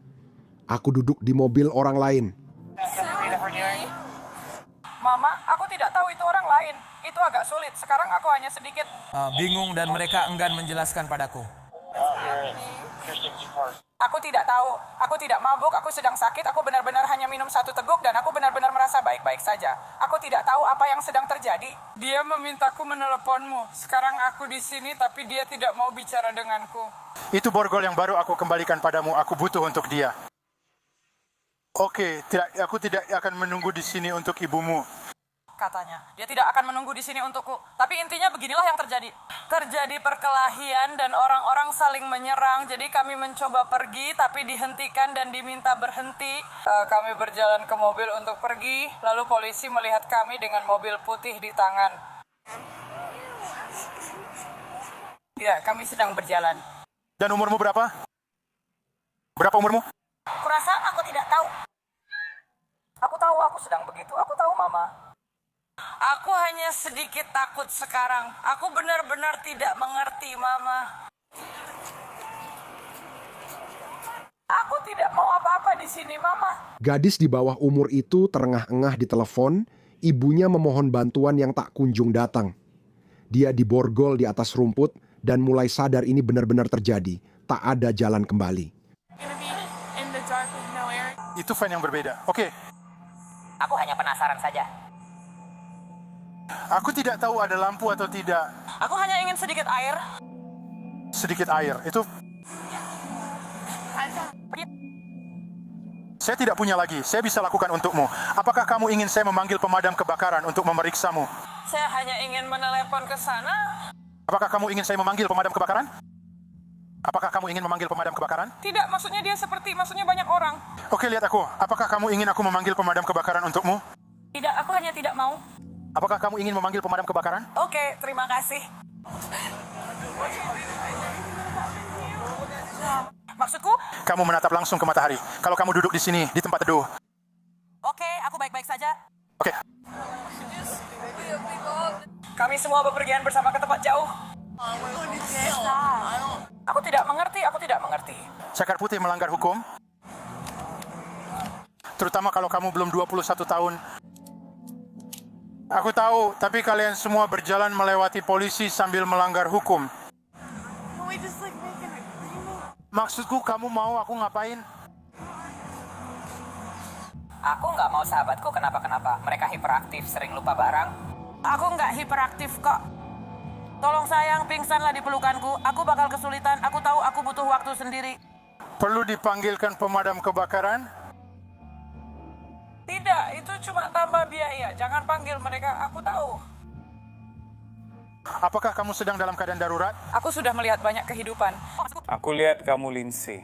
Aku duduk di mobil orang lain. Mama, aku tidak tahu itu orang lain. Itu agak sulit. Sekarang aku hanya sedikit... Bingung dan mereka enggan menjelaskan padaku. Aku tidak tahu. Aku tidak mabuk, aku sedang sakit, aku benar-benar hanya minum 1 teguk dan aku benar-benar merasa baik-baik saja. Aku tidak tahu apa yang sedang terjadi. Dia memintaku meneleponmu. Sekarang aku di sini tapi dia tidak mau bicara denganku. Itu borgol yang baru aku kembalikan padamu. Aku butuh untuk dia. Oke, aku tidak akan menunggu di sini untuk ibumu. katanya. Dia tidak akan menunggu di sini untukku. Tapi intinya beginilah yang terjadi. Terjadi perkelahian dan orang-orang saling menyerang. Jadi kami mencoba pergi tapi dihentikan dan diminta berhenti. Kami berjalan ke mobil untuk pergi. Lalu polisi melihat kami dengan mobil putih di tangan. Ya, kami sedang berjalan. Dan umurmu berapa? Berapa umurmu? Kurasa aku tidak tahu. Aku tahu aku sedang begitu. Aku tahu, Mama. Aku hanya sedikit takut sekarang. Aku benar-benar tidak mengerti, Mama. Aku tidak mau apa-apa di sini, Mama. Gadis di bawah umur itu terengah-engah di telepon, ibunya memohon bantuan yang tak kunjung datang. Dia diborgol di atas rumput dan mulai sadar ini benar-benar terjadi. Tak ada jalan kembali. Itu fan yang berbeda. Oke. Aku hanya penasaran saja. Aku tidak tahu ada lampu atau tidak. Aku hanya ingin sedikit air. Sedikit air. Itu saya tidak punya lagi. Saya bisa lakukan untukmu. Apakah kamu ingin saya memanggil pemadam kebakaran untuk memeriksamu? Saya hanya ingin menelepon ke sana. Apakah kamu ingin saya memanggil pemadam kebakaran? Apakah kamu ingin memanggil pemadam kebakaran? Tidak, maksudnya maksudnya banyak orang. Oke, lihat aku. Apakah kamu ingin aku memanggil pemadam kebakaran untukmu? Tidak, aku hanya tidak mau. Apakah kamu ingin memanggil pemadam kebakaran? Oke, terima kasih. Maksudku? Kamu menatap langsung ke matahari. Kalau kamu duduk di sini, di tempat teduh. Oke, aku baik-baik saja. Oke. Kami semua bepergian bersama ke tempat jauh. Aku tidak mengerti. Cakar putih melanggar hukum. Terutama kalau kamu belum 21 tahun. Aku tahu, tapi kalian semua berjalan melewati polisi sambil melanggar hukum. Maksudku, kamu mau aku ngapain? Aku nggak mau sahabatku kenapa-kenapa. Mereka hiperaktif, sering lupa barang. Aku nggak hiperaktif kok. Tolong sayang, pingsanlah di pelukanku. Aku bakal kesulitan. Aku tahu aku butuh waktu sendiri. Perlu dipanggilkan pemadam kebakaran? Tidak, itu cuma tambah biaya. Jangan panggil mereka, aku tahu. Apakah kamu sedang dalam keadaan darurat? Aku sudah melihat banyak kehidupan. Aku lihat kamu, Lindsay.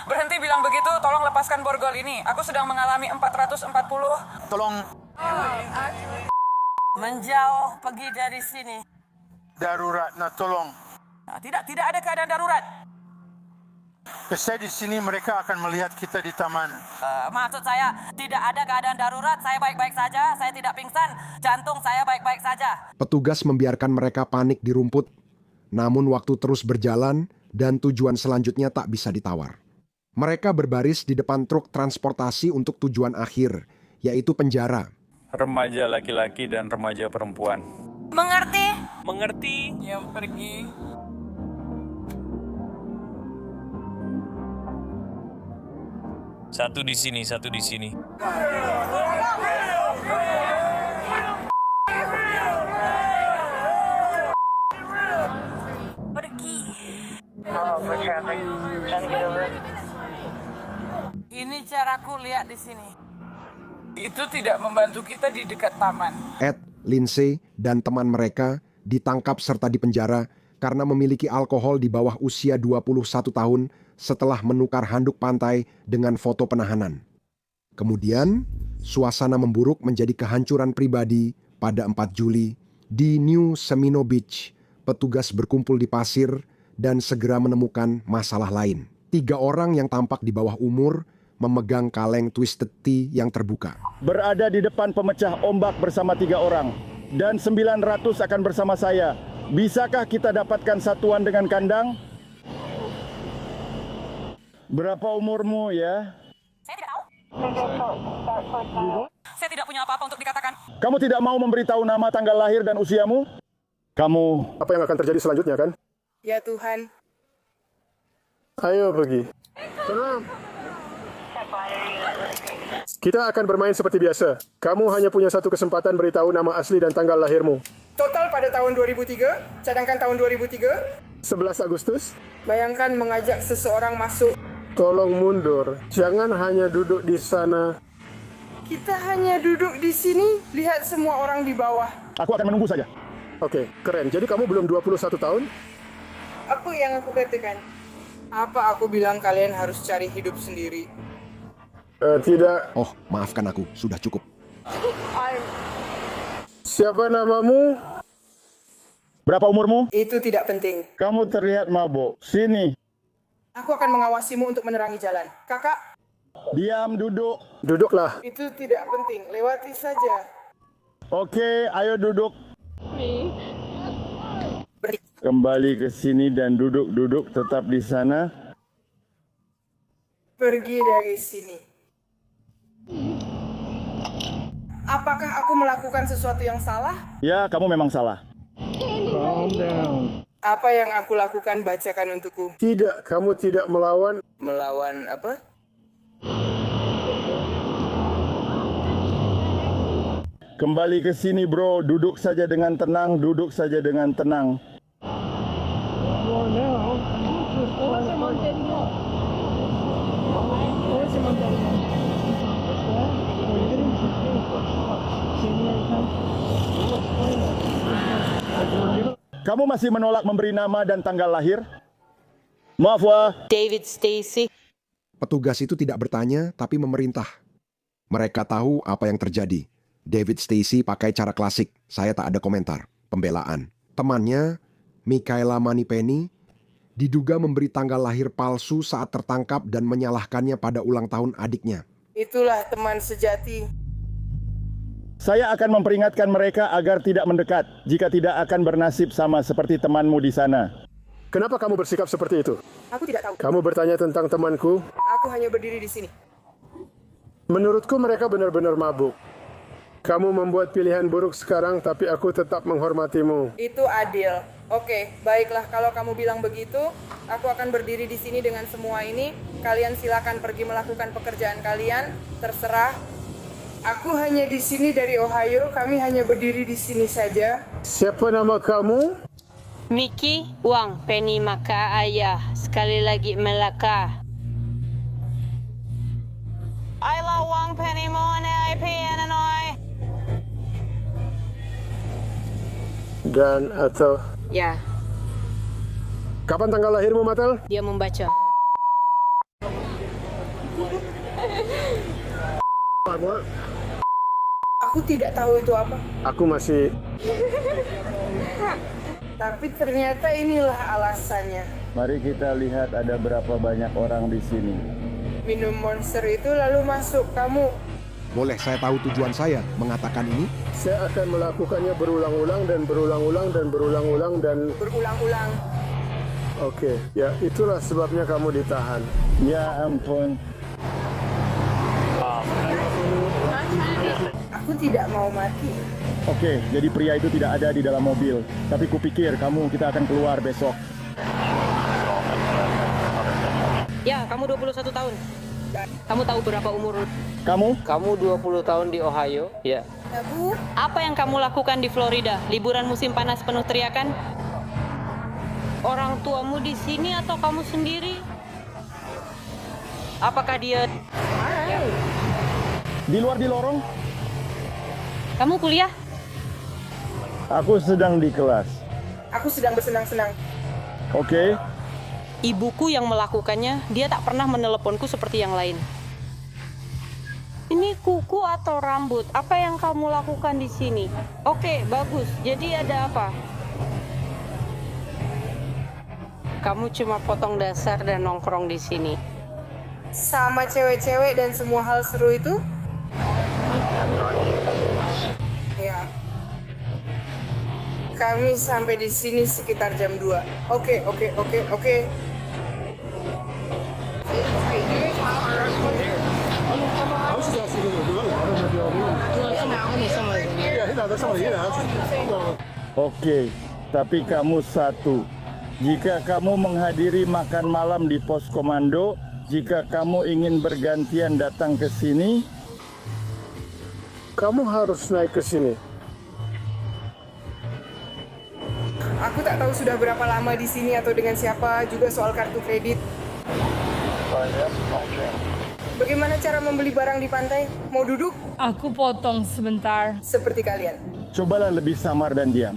Berhenti bilang begitu, tolong lepaskan borgol ini. Aku sedang mengalami 440. Tolong. Menjauh, pergi dari sini. Darurat, nah tolong. Nah, tidak ada keadaan darurat. Saya di sini, mereka akan melihat kita di taman. Maksud saya, tidak ada keadaan darurat. Saya baik-baik saja, saya tidak pingsan. Jantung saya baik-baik saja. Petugas membiarkan mereka panik di rumput. Namun waktu terus berjalan dan tujuan selanjutnya tak bisa ditawar. Mereka berbaris di depan truk transportasi untuk tujuan akhir, yaitu penjara. Remaja laki-laki dan remaja perempuan. Mengerti? Mengerti? Yang pergi. Satu di sini, satu di sini. Pergi. Ini caraku lihat di sini. Itu tidak membantu kita di dekat taman. Ed, Lindsay, dan teman mereka ditangkap serta dipenjara karena memiliki alkohol di bawah usia 21 tahun setelah menukar handuk pantai dengan foto penahanan. Kemudian, suasana memburuk menjadi kehancuran pribadi pada 4 Juli di New Semino Beach. Petugas berkumpul di pasir dan segera menemukan masalah lain. 3 orang yang tampak di bawah umur memegang kaleng Twisted Tea yang terbuka. Berada di depan pemecah ombak bersama 3 orang. Dan 900 akan bersama saya. Bisakah kita dapatkan satuan dengan kandang? Berapa umurmu ya? Saya tidak tahu. Saya tidak punya apa-apa untuk dikatakan. Kamu tidak mau memberitahu nama, tanggal lahir, dan usiamu? Kamu... Apa yang akan terjadi selanjutnya, kan? Ya Tuhan. Ayo pergi. Kita akan bermain seperti biasa. Kamu hanya punya satu kesempatan beritahu nama asli dan tanggal lahirmu. Total pada tahun 2003, cadangkan tahun 2003. 11 Agustus. Bayangkan mengajak seseorang masuk. Tolong mundur. Jangan hanya duduk di sana. Kita hanya duduk di sini, lihat semua orang di bawah. Aku akan menunggu saja. Oke, keren. Jadi kamu belum 21 tahun? Apa yang aku katakan? Apa aku bilang kalian harus cari hidup sendiri? Tidak. Oh, maafkan aku. Sudah cukup. Siapa namamu? Berapa umurmu? Itu tidak penting. Kamu terlihat mabuk. Sini. Aku akan mengawasimu untuk menerangi jalan. Kakak, Diam, duduk. Duduklah. itu tidak penting. Lewati saja. Oke, ayo duduk. Kembali ke sini dan duduk tetap di sana. Pergi dari sini. Apakah aku melakukan sesuatu yang salah? Ya, kamu memang salah. Apa yang aku lakukan, bacakan untukku. Tidak, kamu tidak melawan. Melawan apa? Kembali ke sini, bro. Duduk saja dengan tenang, duduk saja dengan tenang. Kamu masih menolak memberi nama dan tanggal lahir? Maaf, wah. David Stacy. Petugas itu tidak bertanya, tapi memerintah. Mereka tahu apa yang terjadi. David Stacy pakai cara klasik. Saya tak ada komentar. Pembelaan. Temannya, Michaela Manipeni, diduga memberi tanggal lahir palsu saat tertangkap dan menyalahkannya pada ulang tahun adiknya. Itulah teman sejati. Saya akan memperingatkan mereka agar tidak mendekat, jika tidak akan bernasib sama seperti temanmu di sana. Kenapa kamu bersikap seperti itu? Aku tidak tahu. Kamu bertanya tentang temanku? Aku hanya berdiri di sini. Menurutku mereka benar-benar mabuk. Kamu membuat pilihan buruk sekarang, tapi aku tetap menghormatimu. Itu adil. Oke, baiklah kalau kamu bilang begitu, aku akan berdiri di sini dengan semua ini. Kalian silakan pergi melakukan pekerjaan kalian, terserah. Aku hanya di sini dari Ohio, kami hanya berdiri di sini saja. Siapa nama kamu? Mickey Wang, Penny maka ayah. Sekali lagi Melaka. Ayla Wang, Penny Moana, IP, Illinois. Dan atau... Ya, Kapan tanggal lahirmu, Matel? dia membaca. Aku tidak tahu itu apa. Aku masih... Tapi ternyata inilah alasannya. Mari kita lihat ada berapa banyak orang di sini. Minum monster itu lalu masuk kamu. Boleh saya tahu tujuan saya mengatakan ini? Saya akan melakukannya berulang-ulang dan berulang-ulang dan berulang-ulang dan... Berulang-ulang. Oke, ya itulah sebabnya kamu ditahan. Ya ampun. Aku tidak mau mati. Oke, jadi pria itu tidak ada di dalam mobil. Tapi kupikir kita akan keluar besok. Ya, kamu 21 tahun. Kamu tahu berapa umur? Kamu? Kamu 20 tahun di Ohio? Ya. Bu, Apa yang kamu lakukan di Florida? Liburan musim panas penuh teriakan? Orang tuamu di sini atau kamu sendiri? Apakah dia... Di luar di lorong? Kamu kuliah? Aku sedang di kelas. aku sedang bersenang-senang. Oke. Ibuku yang melakukannya, dia tak pernah meneleponku seperti yang lain. Ini kuku atau rambut? Apa yang kamu lakukan di sini? Oke, bagus. Jadi ada apa? Kamu cuma potong dasar dan nongkrong di sini. Sama cewek-cewek dan semua hal seru itu? Ya. Kami sampai di sini sekitar jam 2. Oke. Oke, tapi kamu satu. Jika kamu menghadiri makan malam di pos komando, jika kamu ingin bergantian datang ke sini, kamu harus naik ke sini. Aku tak tahu sudah berapa lama di sini atau dengan siapa, juga soal kartu kredit. Bagaimana cara membeli barang di pantai? Mau duduk? Aku potong sebentar. Seperti kalian. Cobalah lebih samar dan diam.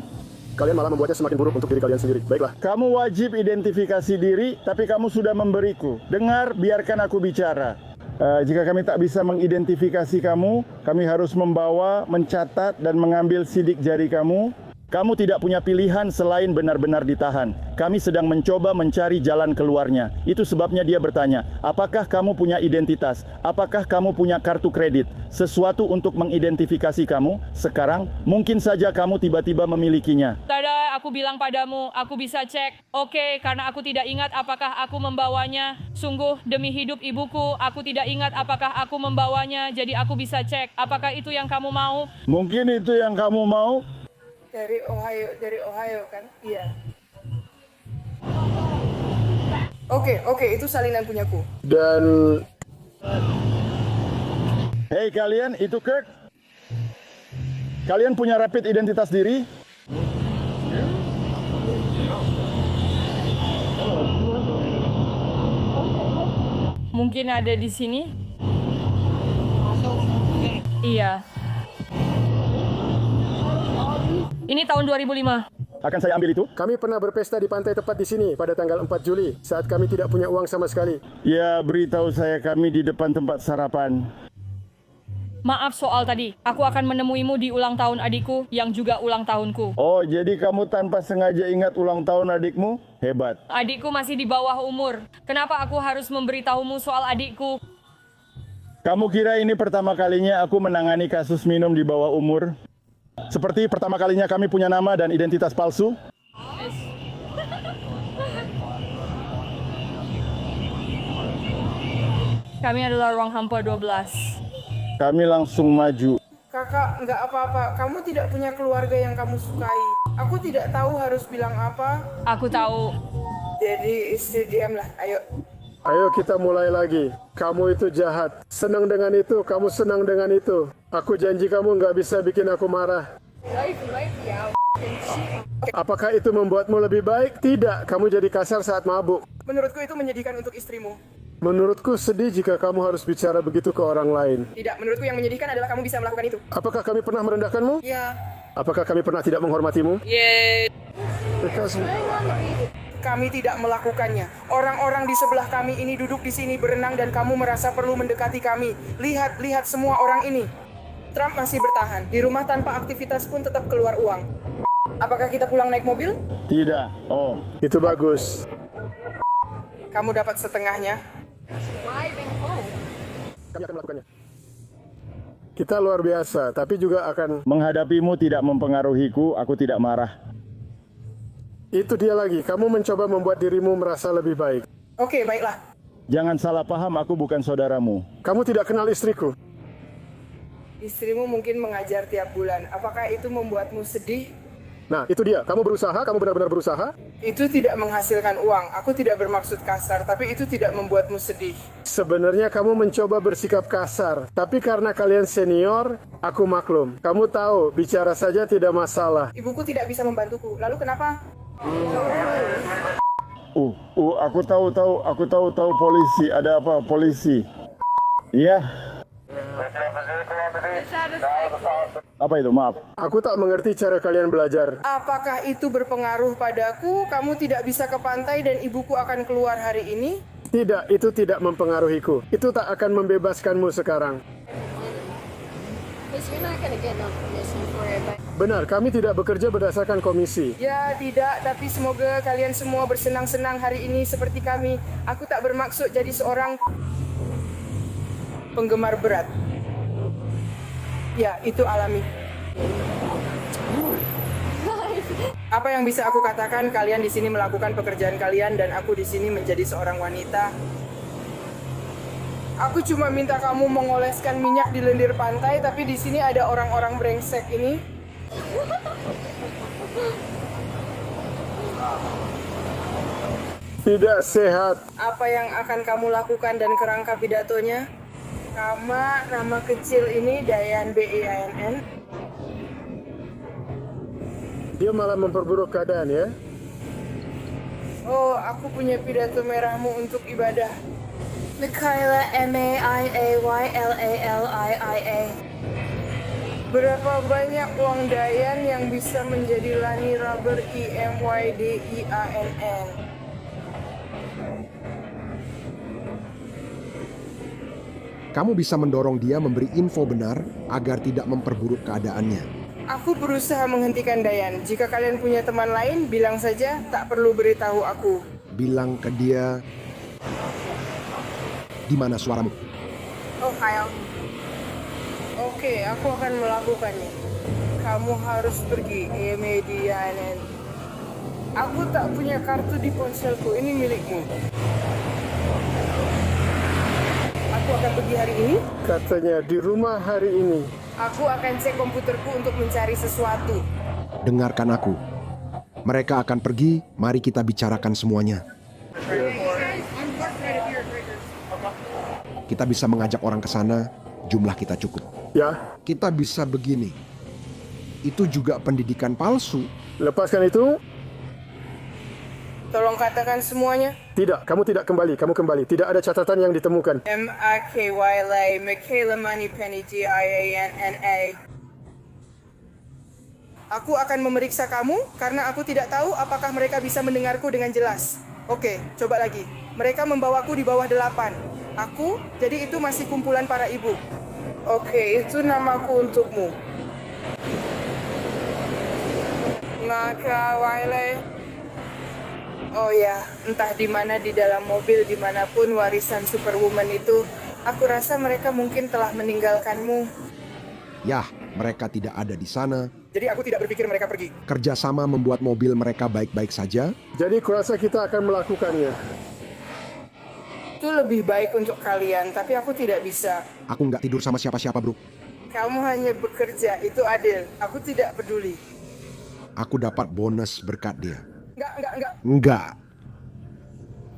Kalian malah membuatnya semakin buruk untuk diri kalian sendiri. Baiklah. Kamu wajib identifikasi diri, tapi kamu sudah memberiku. Dengar, biarkan aku bicara. Jika kami tak bisa mengidentifikasi kamu, kami harus membawa, mencatat, dan mengambil sidik jari kamu. Kamu tidak punya pilihan selain benar-benar ditahan. Kami sedang mencoba mencari jalan keluarnya. Itu sebabnya dia bertanya, apakah kamu punya identitas? Apakah kamu punya kartu kredit? Sesuatu untuk mengidentifikasi kamu. Sekarang, mungkin saja kamu tiba-tiba memilikinya. Tada, aku bilang padamu, aku bisa cek. Oke, karena aku tidak ingat apakah aku membawanya. Sungguh, demi hidup ibuku, aku tidak ingat apakah aku membawanya. Jadi aku bisa cek. Apakah itu yang kamu mau? Mungkin itu yang kamu mau. Dari Ohio kan? Iya. Oke, itu salinan punyaku. Dan... Hei kalian, itu Kirk. Kalian punya rapid identitas diri? Mungkin ada di sini? Iya. Ini tahun 2005. Akan saya ambil itu? Kami pernah berpesta di pantai tepat di sini pada tanggal 4 Juli saat kami tidak punya uang sama sekali. Ya, beritahu saya kami di depan tempat sarapan. Maaf soal tadi. Aku akan menemuimu di ulang tahun adikku yang juga ulang tahunku. Oh, jadi kamu tanpa sengaja ingat ulang tahun adikmu? Hebat. Adikku masih di bawah umur. Kenapa aku harus memberitahumu soal adikku? Kamu kira ini pertama kalinya aku menangani kasus minum di bawah umur? Seperti pertama kalinya kami punya nama dan identitas palsu? Kami adalah ruang hampa 12. Kami langsung maju. Kakak, nggak apa-apa. Kamu tidak punya keluarga yang kamu sukai. Aku tidak tahu harus bilang apa. Aku tahu. Jadi istri diamlah. Ayo. Ayo kita mulai lagi. Kamu itu jahat. Senang dengan itu, kamu senang dengan itu. Aku janji kamu nggak bisa bikin aku marah. Apakah itu membuatmu lebih baik? Tidak, kamu jadi kasar saat mabuk. Menurutku itu menyedihkan untuk istrimu. Menurutku sedih jika kamu harus bicara begitu ke orang lain. Tidak, menurutku yang menyedihkan adalah kamu bisa melakukan itu. Apakah kami pernah merendahkanmu? Ya. Apakah kami pernah tidak menghormatimu? Yeah. Kami tidak melakukannya. Orang-orang di sebelah kami ini duduk di sini berenang dan kamu merasa perlu mendekati kami. Lihat semua orang ini. Trump masih bertahan. Di rumah tanpa aktivitas pun tetap keluar uang. Apakah kita pulang naik mobil? Tidak. Oh, itu bagus. Kamu dapat setengahnya. Kami akan melakukannya. Kita luar biasa, tapi juga akan... Menghadapimu tidak mempengaruhiku, aku tidak marah. Itu dia lagi, kamu mencoba membuat dirimu merasa lebih baik. Oke, baiklah. Jangan salah paham, aku bukan saudaramu. Kamu tidak kenal istriku. Istrimu mungkin mengajar tiap bulan. Apakah itu membuatmu sedih? Nah, itu dia. Kamu berusaha, kamu benar-benar berusaha. Itu tidak menghasilkan uang. Aku tidak bermaksud kasar, tapi itu tidak membuatmu sedih. Sebenarnya kamu mencoba bersikap kasar, tapi karena kalian senior, aku maklum. Kamu tahu, bicara saja tidak masalah. Ibuku tidak bisa membantuku. Lalu kenapa? Aku tahu polisi. Ada apa polisi? Iya. Apa itu? Maaf. Aku tak mengerti cara kalian belajar. Apakah itu berpengaruh padaku? Kamu tidak bisa ke pantai dan ibuku akan keluar hari ini? Tidak, itu tidak mempengaruhiku. Itu tak akan membebaskanmu sekarang. Benar, kami tidak bekerja berdasarkan komisi. Ya, tidak, tapi semoga kalian semua bersenang-senang hari ini seperti kami. Aku tak bermaksud jadi seorang penggemar berat. Ya, itu alami. Apa yang bisa aku katakan? Kalian di sini melakukan pekerjaan kalian dan aku di sini menjadi seorang wanita. Aku cuma minta kamu mengoleskan minyak di lendir pantai, tapi di sini ada orang-orang brengsek ini. Tidak sehat. Apa yang akan kamu lakukan dan kerangka pidatonya? Nama kecil ini Dayan BIANN. Dia malah memperburuk keadaan ya. Oh, aku punya pidato merahmu untuk ibadah. Michaela Maiaylallia. Berapa banyak uang Dayan yang bisa menjadi Lani Rubber IMYDIANN? Kamu bisa mendorong dia memberi info benar agar tidak memperburuk keadaannya. Aku berusaha menghentikan Dayan. Jika kalian punya teman lain, bilang saja, tak perlu beritahu aku. Bilang ke dia, di mana suaramu? Oh, Kyle. Oke, aku akan melakukannya. Kamu harus pergi, IMYDIANN. Aku tak punya kartu di ponselku, ini milikmu. Aku akan pergi hari ini? Katanya di rumah hari ini. Aku akan cek komputerku untuk mencari sesuatu. Dengarkan aku. Mereka akan pergi, mari kita bicarakan semuanya. Kita bisa mengajak orang ke sana, jumlah kita cukup. Ya. Kita bisa begini. Itu juga pendidikan palsu. Lepaskan itu. Tolong katakan semuanya. Tidak, kamu tidak kembali. Kamu kembali. Tidak ada catatan yang ditemukan. MAKYLA, Michaela Moneypenny, DIANNA. Aku akan memeriksa kamu karena aku tidak tahu apakah mereka bisa mendengarku dengan jelas. Oke, coba lagi. Mereka membawaku di bawah 8. Aku, jadi itu masih kumpulan para ibu. Oke, itu namaku untukmu. MAKYLA. Oh ya, entah di mana di dalam mobil dimanapun warisan Superwoman itu, aku rasa mereka mungkin telah meninggalkanmu. Yah, mereka tidak ada di sana. Jadi aku tidak berpikir mereka pergi. Kerjasama membuat mobil mereka baik-baik saja. Jadi kurasa kita akan melakukannya. Itu lebih baik untuk kalian, tapi aku tidak bisa. Aku nggak tidur sama siapa-siapa, bro. Kamu hanya bekerja, itu adil. Aku tidak peduli. Aku dapat bonus berkat dia. Enggak. Enggak.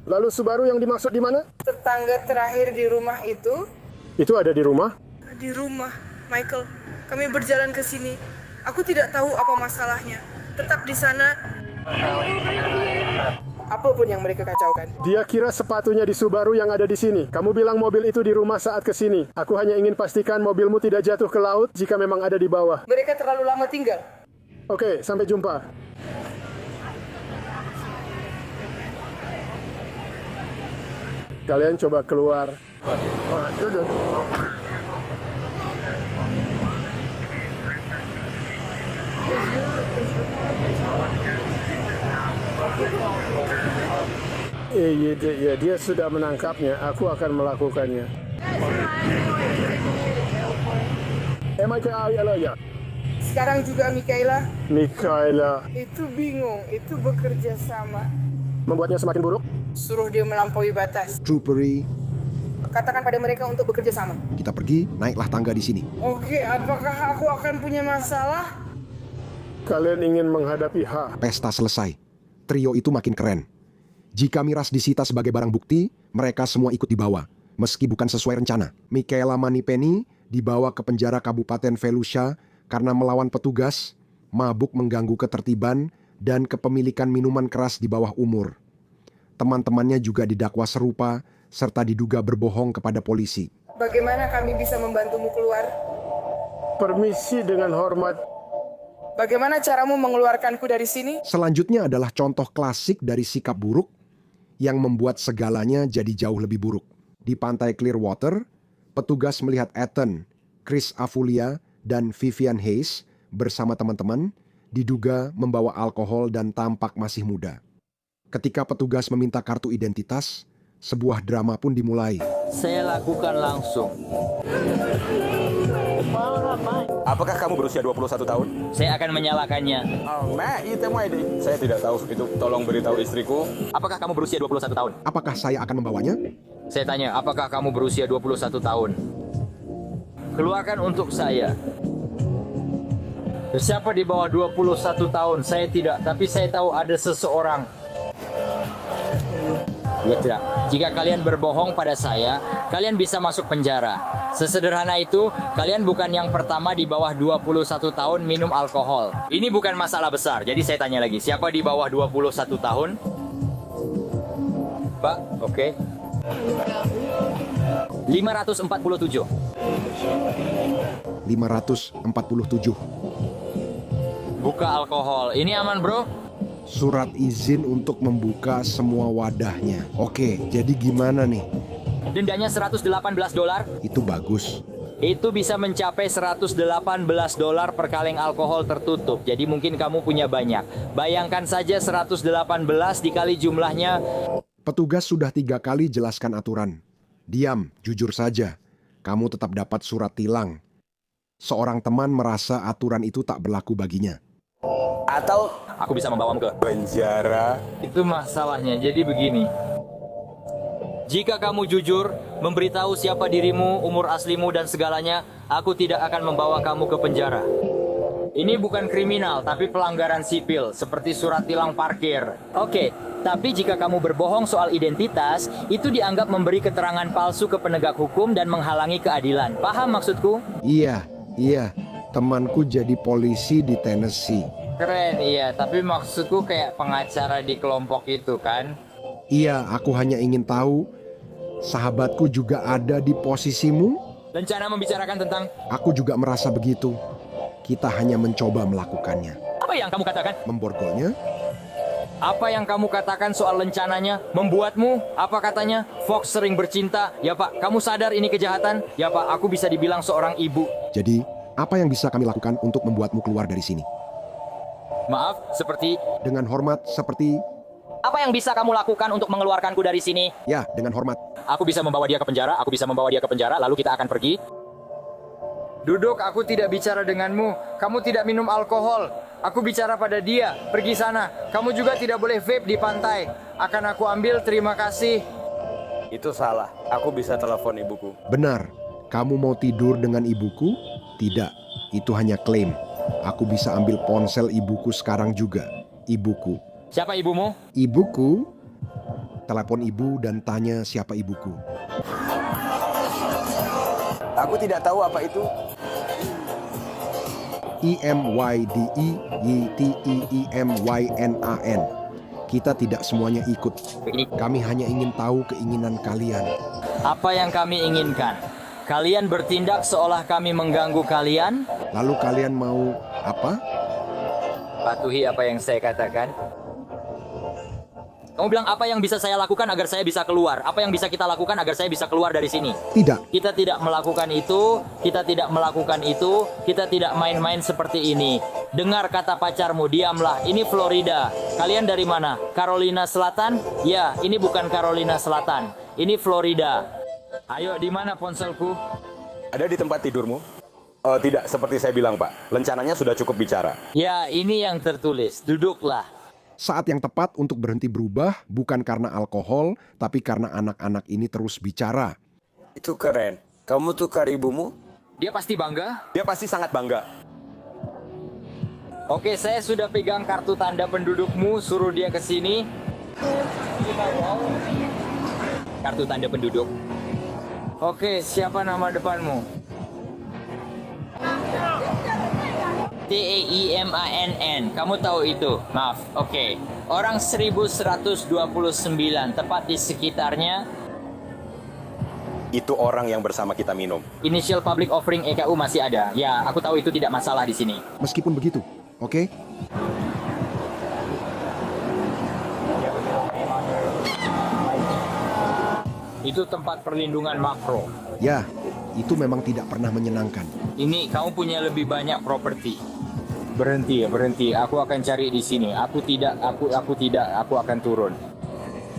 Lalu Subaru yang dimaksud di mana? Tetangga terakhir di rumah itu. Itu ada di rumah? Di rumah, Michael. Kami berjalan ke sini. Aku tidak tahu apa masalahnya. Tetap di sana. Apapun yang mereka kacaukan. Dia kira sepatunya di Subaru yang ada di sini. Kamu bilang mobil itu di rumah saat ke sini. Aku hanya ingin pastikan mobilmu tidak jatuh ke laut jika memang ada di bawah. Mereka terlalu lama tinggal. Oke, sampai jumpa. Kalian coba keluar. Ya, dia sudah menangkapnya. Aku akan melakukannya. MIKAILA. Sekarang juga Michaela. Michaela. Itu bingung. Itu bekerja sama. Membuatnya semakin buruk? Suruh dia melampaui batas. Troopery. Katakan pada mereka untuk bekerja sama. Kita pergi, naiklah tangga di sini. Oke, apakah aku akan punya masalah? Kalian ingin menghadapi H. Pesta selesai. Trio itu makin keren. Jika miras disita sebagai barang bukti, mereka semua ikut dibawa. Meski bukan sesuai rencana. Michaela Moneypenny dibawa ke penjara Kabupaten Volusia karena melawan petugas, mabuk mengganggu ketertiban, dan kepemilikan minuman keras di bawah umur. Teman-temannya juga didakwa serupa, serta diduga berbohong kepada polisi. Bagaimana kami bisa membantumu keluar? Permisi dengan hormat. Bagaimana caramu mengeluarkanku dari sini? Selanjutnya adalah contoh klasik dari sikap buruk yang membuat segalanya jadi jauh lebih buruk. Di pantai Clearwater, petugas melihat Ethan, Chris Afulia, dan Vivian Hayes bersama teman-teman diduga membawa alkohol dan tampak masih muda. Ketika petugas meminta kartu identitas, sebuah drama pun dimulai. Saya lakukan langsung. Apakah kamu berusia 21 tahun? Saya akan menyalakannya. Saya tidak tahu itu. Tolong beritahu istriku. Apakah kamu berusia 21 tahun? Apakah saya akan membawanya? Saya tanya, apakah kamu berusia 21 tahun? Keluarkan untuk saya. Siapa di bawah 21 tahun? Saya tidak, tapi saya tahu ada seseorang. Ya tidak. Jika kalian berbohong pada saya, kalian bisa masuk penjara. Sesederhana itu, kalian bukan yang pertama di bawah 21 tahun minum alkohol. Ini bukan masalah besar, jadi saya tanya lagi. Siapa di bawah 21 tahun? Pak, oke. 547. 547. Buka alkohol. Ini aman, bro? Surat izin untuk membuka semua wadahnya. Oke, jadi gimana nih? Dendanya $118. Itu bagus. Itu bisa mencapai $118 per kaleng alkohol tertutup. Jadi mungkin kamu punya banyak. Bayangkan saja 118 dikali jumlahnya. Petugas sudah 3 kali jelaskan aturan. Diam, jujur saja. Kamu tetap dapat surat tilang. Seorang teman merasa aturan itu tak berlaku baginya. Atau aku bisa membawamu ke penjara. Itu masalahnya. Jadi begini. Jika kamu jujur, memberitahu siapa dirimu, umur aslimu, dan segalanya, aku tidak akan membawa kamu ke penjara. Ini bukan kriminal, tapi pelanggaran sipil, seperti surat tilang parkir. Oke, tapi jika kamu berbohong soal identitas, itu dianggap memberi keterangan palsu ke penegak hukum dan menghalangi keadilan. Paham maksudku? Iya. Temanku jadi polisi di Tennessee. Keren, iya. Tapi maksudku kayak pengacara di kelompok itu, kan? Iya, aku hanya ingin tahu, sahabatku juga ada di posisimu? Rencana membicarakan tentang... Aku juga merasa begitu. Kita hanya mencoba melakukannya. Apa yang kamu katakan? Memborgolnya? Apa yang kamu katakan soal rencananya? Membuatmu? Apa katanya? Fox sering bercinta. Ya Pak, kamu sadar ini kejahatan? Ya Pak, aku bisa dibilang seorang ibu. Jadi, apa yang bisa kami lakukan untuk membuatmu keluar dari sini? Maaf, seperti... Dengan hormat, seperti... Apa yang bisa kamu lakukan untuk mengeluarkanku dari sini? Ya, dengan hormat. Aku bisa membawa dia ke penjara, lalu kita akan pergi. Duduk, aku tidak bicara denganmu. Kamu tidak minum alkohol. Aku bicara pada dia. Pergi sana. Kamu juga tidak boleh vape di pantai. Akan aku ambil, terima kasih. Itu salah. Aku bisa telepon ibuku. Benar. Kamu mau tidur dengan ibuku? Tidak. Itu hanya klaim. Aku bisa ambil ponsel ibuku sekarang juga. Ibuku. Siapa ibumu? Ibuku. Telepon ibu dan tanya siapa ibuku. Aku tidak tahu apa itu. IMYDEYTEEMYNAN. Kita tidak semuanya ikut. Kami hanya ingin tahu keinginan kalian. Apa yang kami inginkan? Kalian bertindak seolah kami mengganggu kalian? Lalu kalian mau apa? Patuhi apa yang saya katakan. Kamu bilang apa yang bisa saya lakukan agar saya bisa keluar? Apa yang bisa kita lakukan agar saya bisa keluar dari sini? Tidak. Kita tidak melakukan itu, kita tidak melakukan itu, kita tidak main-main seperti ini. Dengar kata pacarmu, diamlah. Ini Florida. Kalian dari mana? Carolina Selatan? Ya, ini bukan Carolina Selatan. Ini Florida. Ayo, di mana ponselku? Ada di tempat tidurmu? Oh, tidak, seperti saya bilang, Pak. Rencananya sudah cukup bicara. Ya, ini yang tertulis. Duduklah. Saat yang tepat untuk berhenti berubah bukan karena alkohol, tapi karena anak-anak ini terus bicara. Itu keren. Kamu tukar ibumu? Dia pasti bangga? Dia pasti sangat bangga. Oke, saya sudah pegang kartu tanda pendudukmu, suruh dia ke sini. Kartu tanda penduduk. Oke, siapa nama depanmu? TEIMANN. Kamu tahu itu? Maaf. Oke. Orang 1129 tepat di sekitarnya. Itu orang yang bersama kita minum. Initial public offering EKU masih ada. Ya, aku tahu itu tidak masalah di sini. Meskipun begitu, oke? Itu tempat perlindungan makro. Ya, itu memang tidak pernah menyenangkan. Ini kamu punya lebih banyak properti. Berhenti. Aku akan cari di sini. Aku akan turun.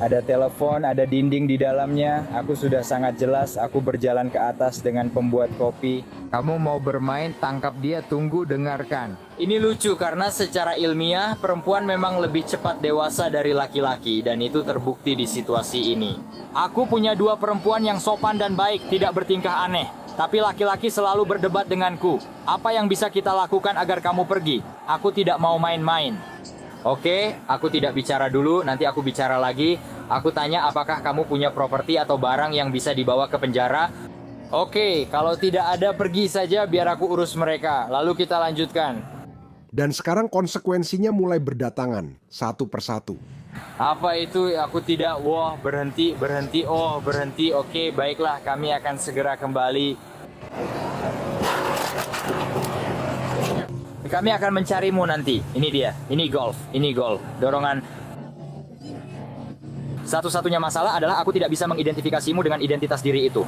Ada telepon, ada dinding di dalamnya. Aku sudah sangat jelas. Aku berjalan ke atas dengan pembuat kopi. Kamu mau bermain, tangkap dia, tunggu, dengarkan. Ini lucu karena secara ilmiah perempuan memang lebih cepat dewasa dari laki-laki dan itu terbukti di situasi ini. Aku punya 2 perempuan yang sopan dan baik, tidak bertingkah aneh. Tapi laki-laki selalu berdebat denganku. Apa yang bisa kita lakukan agar kamu pergi? Aku tidak mau main-main. Oke, aku tidak bicara dulu, nanti aku bicara lagi. Aku tanya apakah kamu punya properti atau barang yang bisa dibawa ke penjara? Oke, kalau tidak ada pergi saja biar aku urus mereka. Lalu kita lanjutkan. Dan sekarang konsekuensinya mulai berdatangan, satu persatu. Apa itu? Aku tidak. Wah, berhenti. Oh, berhenti. Oke, baiklah. Kami akan segera kembali. Kami akan mencarimu nanti. Ini dia. Ini golf. Dorongan. Satu-satunya masalah adalah aku tidak bisa mengidentifikasimu dengan identitas diri itu.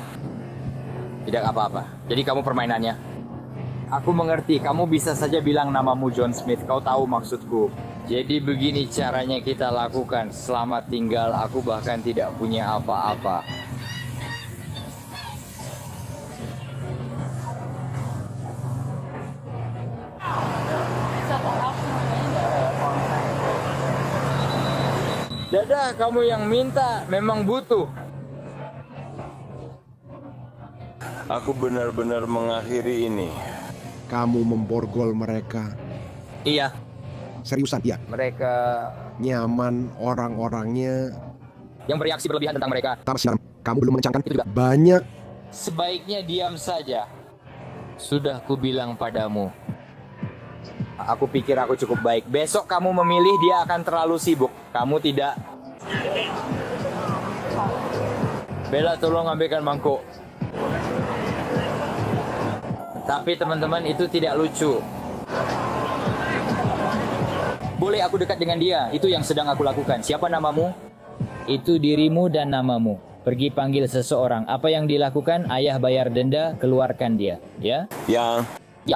Tidak apa-apa. Jadi kamu permainannya. Aku mengerti. Kamu bisa saja bilang namamu John Smith. Kau tahu maksudku. Jadi begini caranya kita lakukan. Selamat tinggal. Aku bahkan tidak punya apa-apa. Dadah, kamu yang minta, memang butuh. Aku benar-benar mengakhiri ini. Kamu memborgol mereka. Iya. Seriusan, iya. Mereka nyaman orang-orangnya. Yang bereaksi berlebihan tentang mereka. Kamu belum mengencangkan itu juga. Banyak. Sebaiknya diam saja. Sudah kubilang padamu. Aku pikir aku cukup baik. Besok kamu memilih, dia akan terlalu sibuk. Kamu tidak. Bella, tolong ambilkan mangkuk. Tapi teman-teman, itu tidak lucu. Boleh aku dekat dengan dia? Itu yang sedang aku lakukan. Siapa namamu? Itu dirimu dan namamu. Pergi panggil seseorang. Apa yang dilakukan? Ayah bayar denda, keluarkan dia. Ya?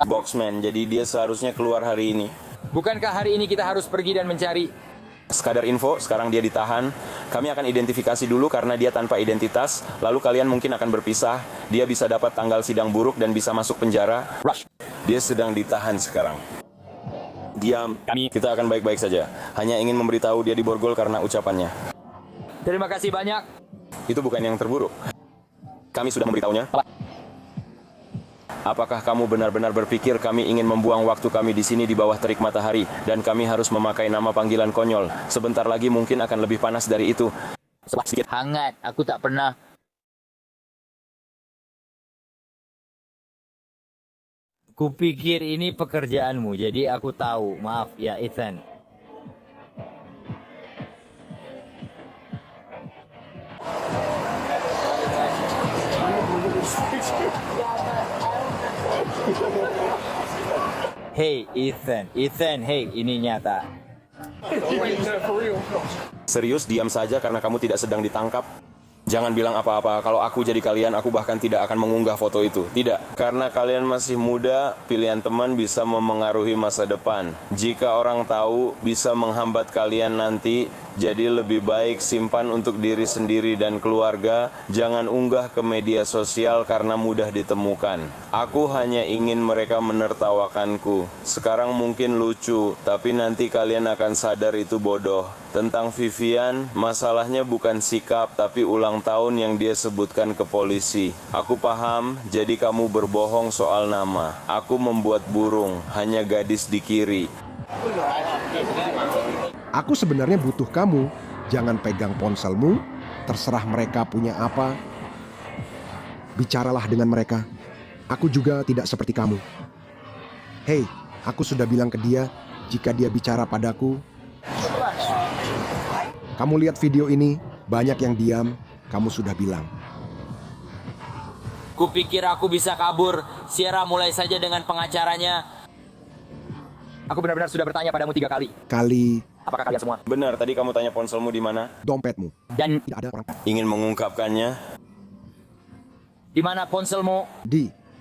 Boxman, jadi dia seharusnya keluar hari ini. Bukankah hari ini kita harus pergi dan mencari? Sekadar info, sekarang dia ditahan. Kami akan identifikasi dulu karena dia tanpa identitas. Lalu kalian mungkin akan berpisah. Dia bisa dapat tanggal sidang buruk dan bisa masuk penjara. Rush. Dia sedang ditahan sekarang. Diam. Kita akan baik-baik saja. Hanya ingin memberitahu dia diborgol karena ucapannya. Terima kasih banyak. Itu bukan yang terburuk. Kami sudah memberitahunya. Apakah kamu benar-benar berpikir kami ingin membuang waktu kami di sini di bawah terik matahari dan kami harus memakai nama panggilan konyol? Sebentar lagi mungkin akan lebih panas dari itu. Sedikit hangat, aku tak pernah. Kupikir ini pekerjaanmu, jadi aku tahu. Maaf ya, Ethan. Hey Ethan, hey, ini nyata. Serius, diam saja karena kamu tidak sedang ditangkap. Jangan bilang apa-apa. Kalau aku jadi kalian, aku bahkan tidak akan mengunggah foto itu. Tidak. Karena kalian masih muda, pilihan teman bisa memengaruhi masa depan. Jika orang tahu, bisa menghambat kalian nanti. Jadi lebih baik simpan untuk diri sendiri dan keluarga. Jangan unggah ke media sosial karena mudah ditemukan. Aku hanya ingin mereka menertawakanku. Sekarang mungkin lucu, tapi nanti kalian akan sadar itu bodoh. Tentang Vivian, masalahnya bukan sikap, tapi ulang tahun yang dia sebutkan ke polisi. Aku paham, jadi kamu berbohong soal nama. Aku membuat burung, hanya gadis di kiri. Aku sebenarnya butuh kamu. Jangan pegang ponselmu. Terserah mereka punya apa. Bicaralah dengan mereka. Aku juga tidak seperti kamu. Hei, aku sudah bilang ke dia, jika dia bicara padaku. Kamu lihat video ini, banyak yang diam. Kamu sudah bilang. Kupikir aku bisa kabur. Sierra mulai saja dengan pengacaranya. Aku benar-benar sudah bertanya padamu 3 kali. Apakah kalian semua? Benar, tadi kamu tanya ponselmu di mana? Dompetmu. Dan tidak ada orang. Ingin mengungkapkannya? Di mana ponselmu?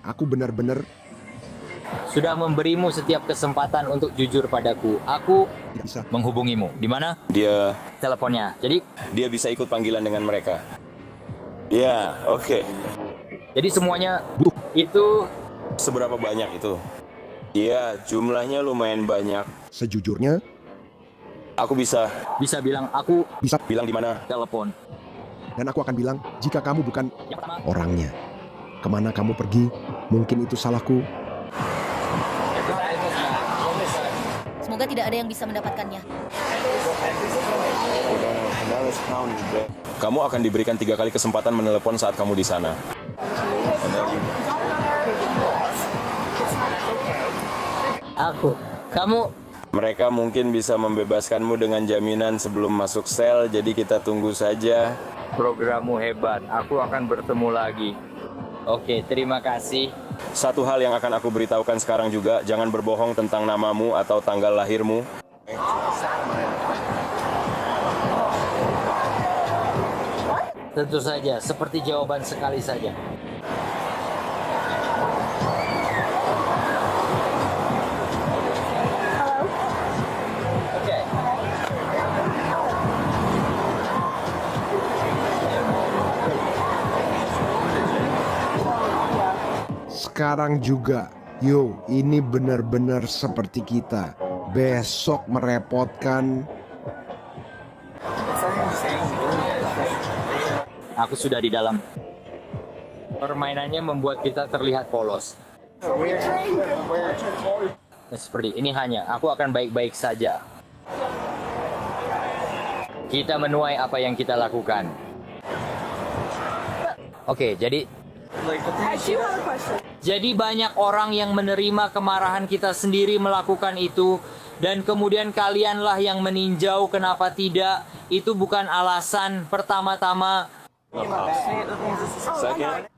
Aku benar-benar sudah memberimu setiap kesempatan untuk jujur padaku. Aku tidak bisa menghubungimu. Di mana? Dia teleponnya. Jadi dia bisa ikut panggilan dengan mereka. Ya, oke. Jadi semuanya itu seberapa banyak itu? Iya, jumlahnya lumayan banyak. Sejujurnya, aku bisa bilang aku bisa bilang di mana? Telepon. Dan aku akan bilang jika kamu bukan orangnya. Kemana kamu pergi? Mungkin itu salahku. Semoga tidak ada yang bisa mendapatkannya. Kamu akan diberikan 3 kali kesempatan menelepon saat kamu di sana. Kamu Mereka mungkin bisa membebaskanmu dengan jaminan sebelum masuk sel, jadi kita tunggu saja. Programmu hebat, aku akan bertemu lagi. Oke, terima kasih. Satu hal yang akan aku beritahukan sekarang juga, jangan berbohong tentang namamu atau tanggal lahirmu. Tentu saja, seperti jawaban sekali saja. Sekarang juga, yo, ini benar-benar seperti kita. Besok merepotkan. Aku sudah di dalam. Permainannya membuat kita terlihat polos. Seperti ini hanya, aku akan baik-baik saja. Kita menuai apa yang kita lakukan. Oke, jadi banyak orang yang menerima kemarahan kita sendiri melakukan itu, dan kemudian kalianlah yang meninjau kenapa tidak. Itu bukan alasan pertama-tama.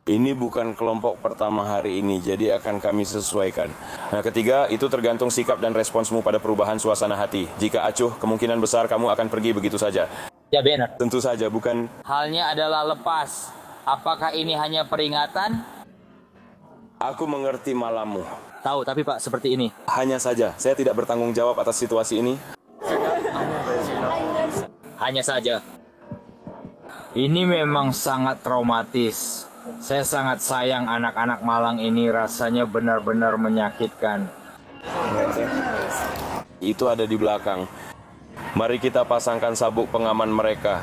Ini bukan kelompok pertama hari ini, jadi akan kami sesuaikan. Nah, ketiga, itu tergantung sikap dan responsmu pada perubahan suasana hati. Jika acuh, kemungkinan besar kamu akan pergi begitu saja. Ya benar. Tentu saja, bukan... Halnya adalah lepas. Apakah ini hanya peringatan? Aku mengerti malammu. Tahu, tapi Pak, seperti ini. Hanya saja, saya tidak bertanggung jawab atas situasi ini. Hanya saja. Ini memang sangat traumatis. Saya sangat sayang anak-anak Malang ini, rasanya benar-benar menyakitkan. Itu ada di belakang. Mari kita pasangkan sabuk pengaman mereka.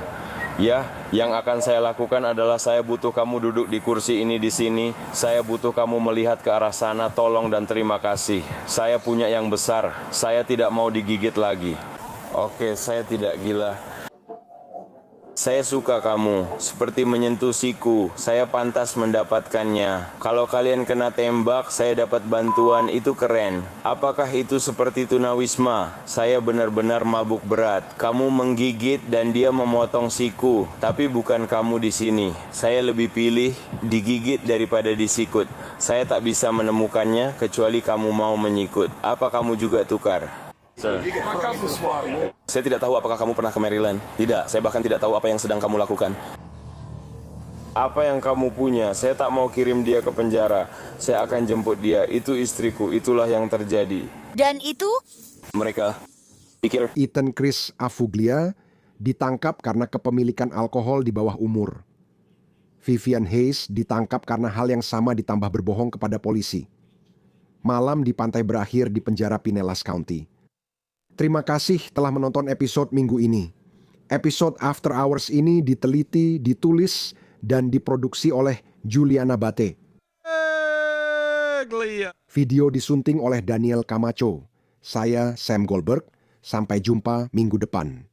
Ya, yang akan saya lakukan adalah saya butuh kamu duduk di kursi ini di sini. Saya butuh kamu melihat ke arah sana, tolong dan terima kasih. Saya punya yang besar. Saya tidak mau digigit lagi. Oke, saya tidak gila. Saya suka kamu, seperti menyentuh siku. Saya pantas mendapatkannya. Kalau kalian kena tembak, saya dapat bantuan, itu keren. Apakah itu seperti tunawisma? Saya benar-benar mabuk berat. Kamu menggigit dan dia memotong siku, tapi bukan kamu di sini. Saya lebih pilih digigit daripada disikut. Saya tak bisa menemukannya kecuali kamu mau menyikut. Apa kamu juga tukar? Saya tidak tahu apakah kamu pernah ke Maryland. Tidak, saya bahkan tidak tahu apa yang sedang kamu lakukan. Apa yang kamu punya? Saya tak mau kirim dia ke penjara. Saya akan jemput dia. Itu istriku. Itulah yang terjadi. Dan itu? Mereka pikir Ethan Chris Avuglia ditangkap karena kepemilikan alkohol di bawah umur. Vivian Hayes ditangkap karena hal yang sama ditambah berbohong kepada polisi. Malam di pantai berakhir di penjara Pinellas County. Terima kasih telah menonton episode minggu ini. Episode After Hours ini diteliti, ditulis, dan diproduksi oleh Juliana Bate. Video disunting oleh Daniel Camacho. Saya Sam Goldberg. Sampai jumpa minggu depan.